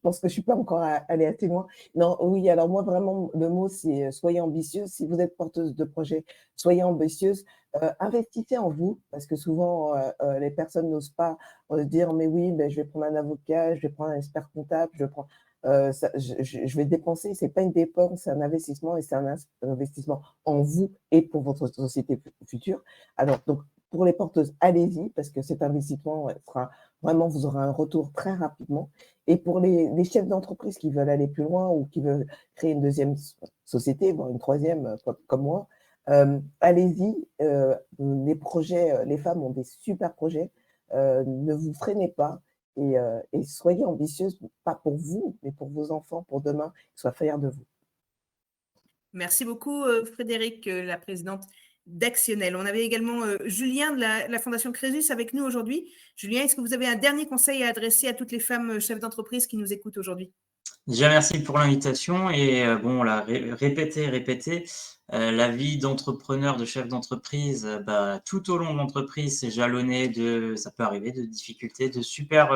pense que je suis pas encore allée assez loin. Non, oui, alors moi, vraiment, le mot, c'est soyez ambitieuse. Si vous êtes porteuse de projet, soyez ambitieuse. Investissez en vous, parce que souvent, les personnes n'osent pas dire, mais oui, ben, je vais prendre un avocat, je vais prendre un expert comptable, je vais dépenser. C'est pas une dépense, c'est un investissement et c'est un investissement en vous et pour votre société future. Alors, donc, pour les porteuses, allez-y, parce que cet investissement fera vraiment, vous aurez un retour très rapidement. Et pour les chefs d'entreprise qui veulent aller plus loin ou qui veulent créer une deuxième société, voire une troisième, comme moi, allez-y. Les projets, les femmes ont des super projets. Ne vous freinez pas et soyez ambitieuses, pas pour vous, mais pour vos enfants, pour demain, qu'ils soient fiers de vous. Merci beaucoup, Frédéric, la présidente d'Actionnel. On avait également Julien de la Fondation Crésus avec nous aujourd'hui. Julien, est-ce que vous avez un dernier conseil à adresser à toutes les femmes chefs d'entreprise qui nous écoutent aujourd'hui? Déjà, merci pour l'invitation et bon, on l'a répété. La vie d'entrepreneur, de chef d'entreprise, tout au long de l'entreprise, c'est jalonné ça peut arriver, de difficultés, de super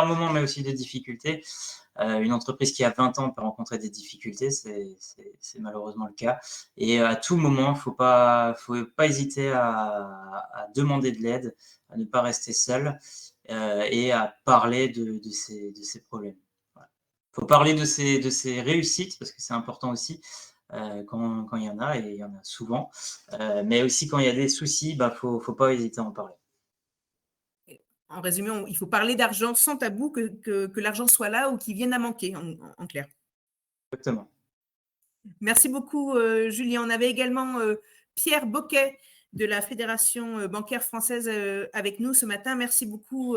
moments, mais aussi de difficultés. Une entreprise qui a 20 ans peut rencontrer des difficultés, c'est malheureusement le cas. Et à tout moment, faut pas hésiter à demander de l'aide, à ne pas rester seul et à parler de ces problèmes. Voilà. Faut parler de ces réussites parce que c'est important aussi quand il y en a, et il y en a souvent. Mais aussi quand il y a des soucis, faut pas hésiter à en parler. En résumé, il faut parler d'argent sans tabou, que l'argent soit là ou qu'il vienne à manquer, en clair. Exactement. Merci beaucoup, Julien. On avait également Pierre Boquet de la Fédération bancaire française avec nous ce matin. Merci beaucoup,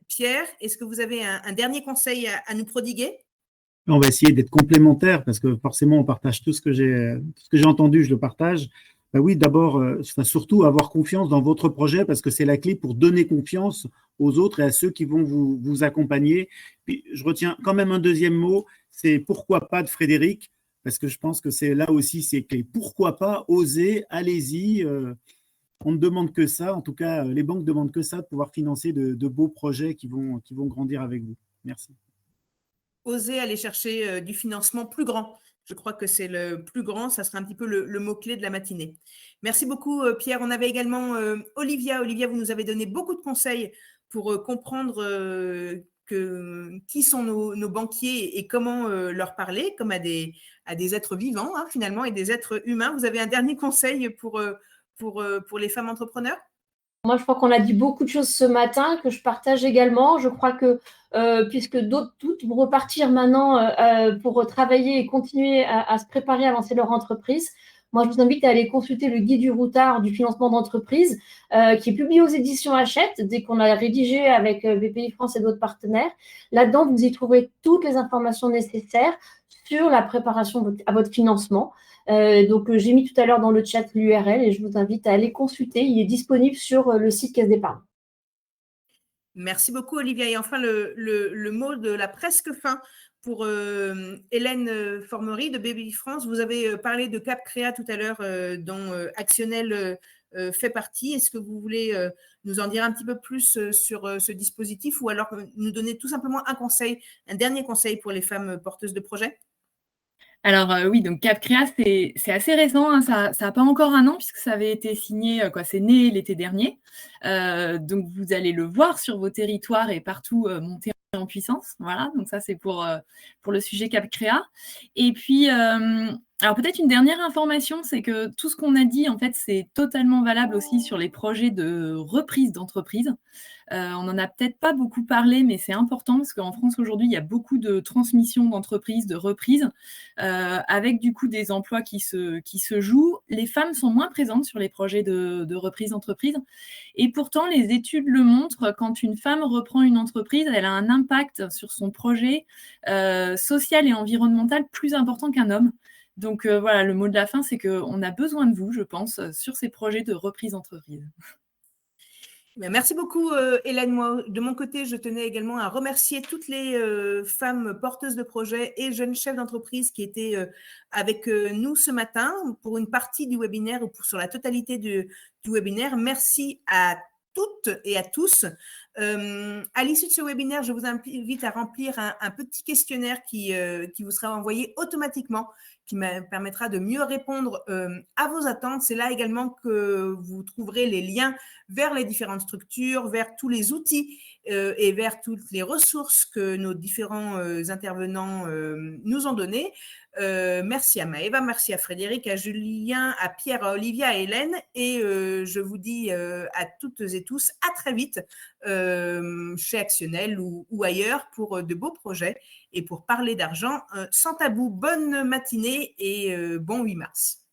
Pierre. Est-ce que vous avez un dernier conseil à nous prodiguer? On va essayer d'être complémentaires parce que forcément, on partage tout ce que j'ai entendu, je le partage. Ben oui, d'abord, surtout avoir confiance dans votre projet parce que c'est la clé pour donner confiance aux autres et à ceux qui vont vous accompagner. Puis, je retiens quand même un deuxième mot, c'est pourquoi pas de Frédéric, parce que je pense que c'est là aussi, c'est clé. Pourquoi pas, osez, allez-y. On ne demande que ça, en tout cas, les banques ne demandent que ça, de pouvoir financer de beaux projets qui vont grandir avec vous. Merci. Oser aller chercher du financement plus grand. Je crois que c'est le plus grand, ça sera un petit peu le mot-clé de la matinée. Merci beaucoup, Pierre. On avait également Olivia. Olivia, vous nous avez donné beaucoup de conseils pour comprendre qui sont nos banquiers et comment leur parler, comme à des êtres vivants, hein, finalement, et des êtres humains. Vous avez un dernier conseil pour les femmes entrepreneurs? Moi, je crois qu'on a dit beaucoup de choses ce matin que je partage également. Je crois que puisque d'autres toutes vont repartir maintenant pour travailler et continuer à se préparer à lancer leur entreprise, moi, je vous invite à aller consulter le guide du routard du financement d'entreprise qui est publié aux éditions Hachette dès qu'on a rédigé avec BPI France et d'autres partenaires. Là-dedans, vous y trouverez toutes les informations nécessaires sur la préparation à votre financement. Donc, j'ai mis tout à l'heure dans le chat l'URL et je vous invite à aller consulter. Il est disponible sur le site Caisse d'Épargne. Merci beaucoup, Olivia. Et enfin, le mot de la presque fin pour Hélène Formery de BPI France. Vous avez parlé de Cap Créa tout à l'heure, dont Actionnel fait partie. Est-ce que vous voulez nous en dire un petit peu plus sur ce dispositif ou alors nous donner tout simplement un conseil, un dernier conseil pour les femmes porteuses de projets? Alors oui, donc Cap Créa, c'est assez récent, hein, ça n'a pas encore un an puisque ça avait été signé, c'est né l'été dernier. Donc vous allez le voir sur vos territoires et partout monter en puissance. Voilà, donc ça c'est pour le sujet Cap Créa. Et puis, alors peut-être une dernière information, c'est que tout ce qu'on a dit, en fait, c'est totalement valable aussi sur les projets de reprise d'entreprise. On n'en a peut-être pas beaucoup parlé, mais c'est important parce qu'en France aujourd'hui, il y a beaucoup de transmissions d'entreprises, de reprises, avec du coup des emplois qui se jouent. Les femmes sont moins présentes sur les projets de reprise d'entreprise. Et pourtant, les études le montrent, quand une femme reprend une entreprise, elle a un impact sur son projet social et environnemental plus important qu'un homme. Donc voilà, le mot de la fin, c'est qu'on a besoin de vous, je pense, sur ces projets de reprise d'entreprise. Merci beaucoup, Hélène. Moi, de mon côté, je tenais également à remercier toutes les femmes porteuses de projets et jeunes chefs d'entreprise qui étaient avec nous ce matin pour une partie du webinaire ou sur la totalité du webinaire. Merci à toutes et à tous. À l'issue de ce webinaire, je vous invite à remplir un petit questionnaire qui vous sera envoyé automatiquement, qui permettra de mieux répondre à vos attentes. C'est là également que vous trouverez les liens vers les différentes structures, vers tous les outils et vers toutes les ressources que nos différents intervenants nous ont données. Merci à Maëva, merci à Frédéric, à Julien, à Pierre, à Olivia, à Hélène. Et je vous dis à toutes et tous à très vite chez Actionnel ou ailleurs pour de beaux projets et pour parler d'argent sans tabou. Bonne matinée et bon 8 mars.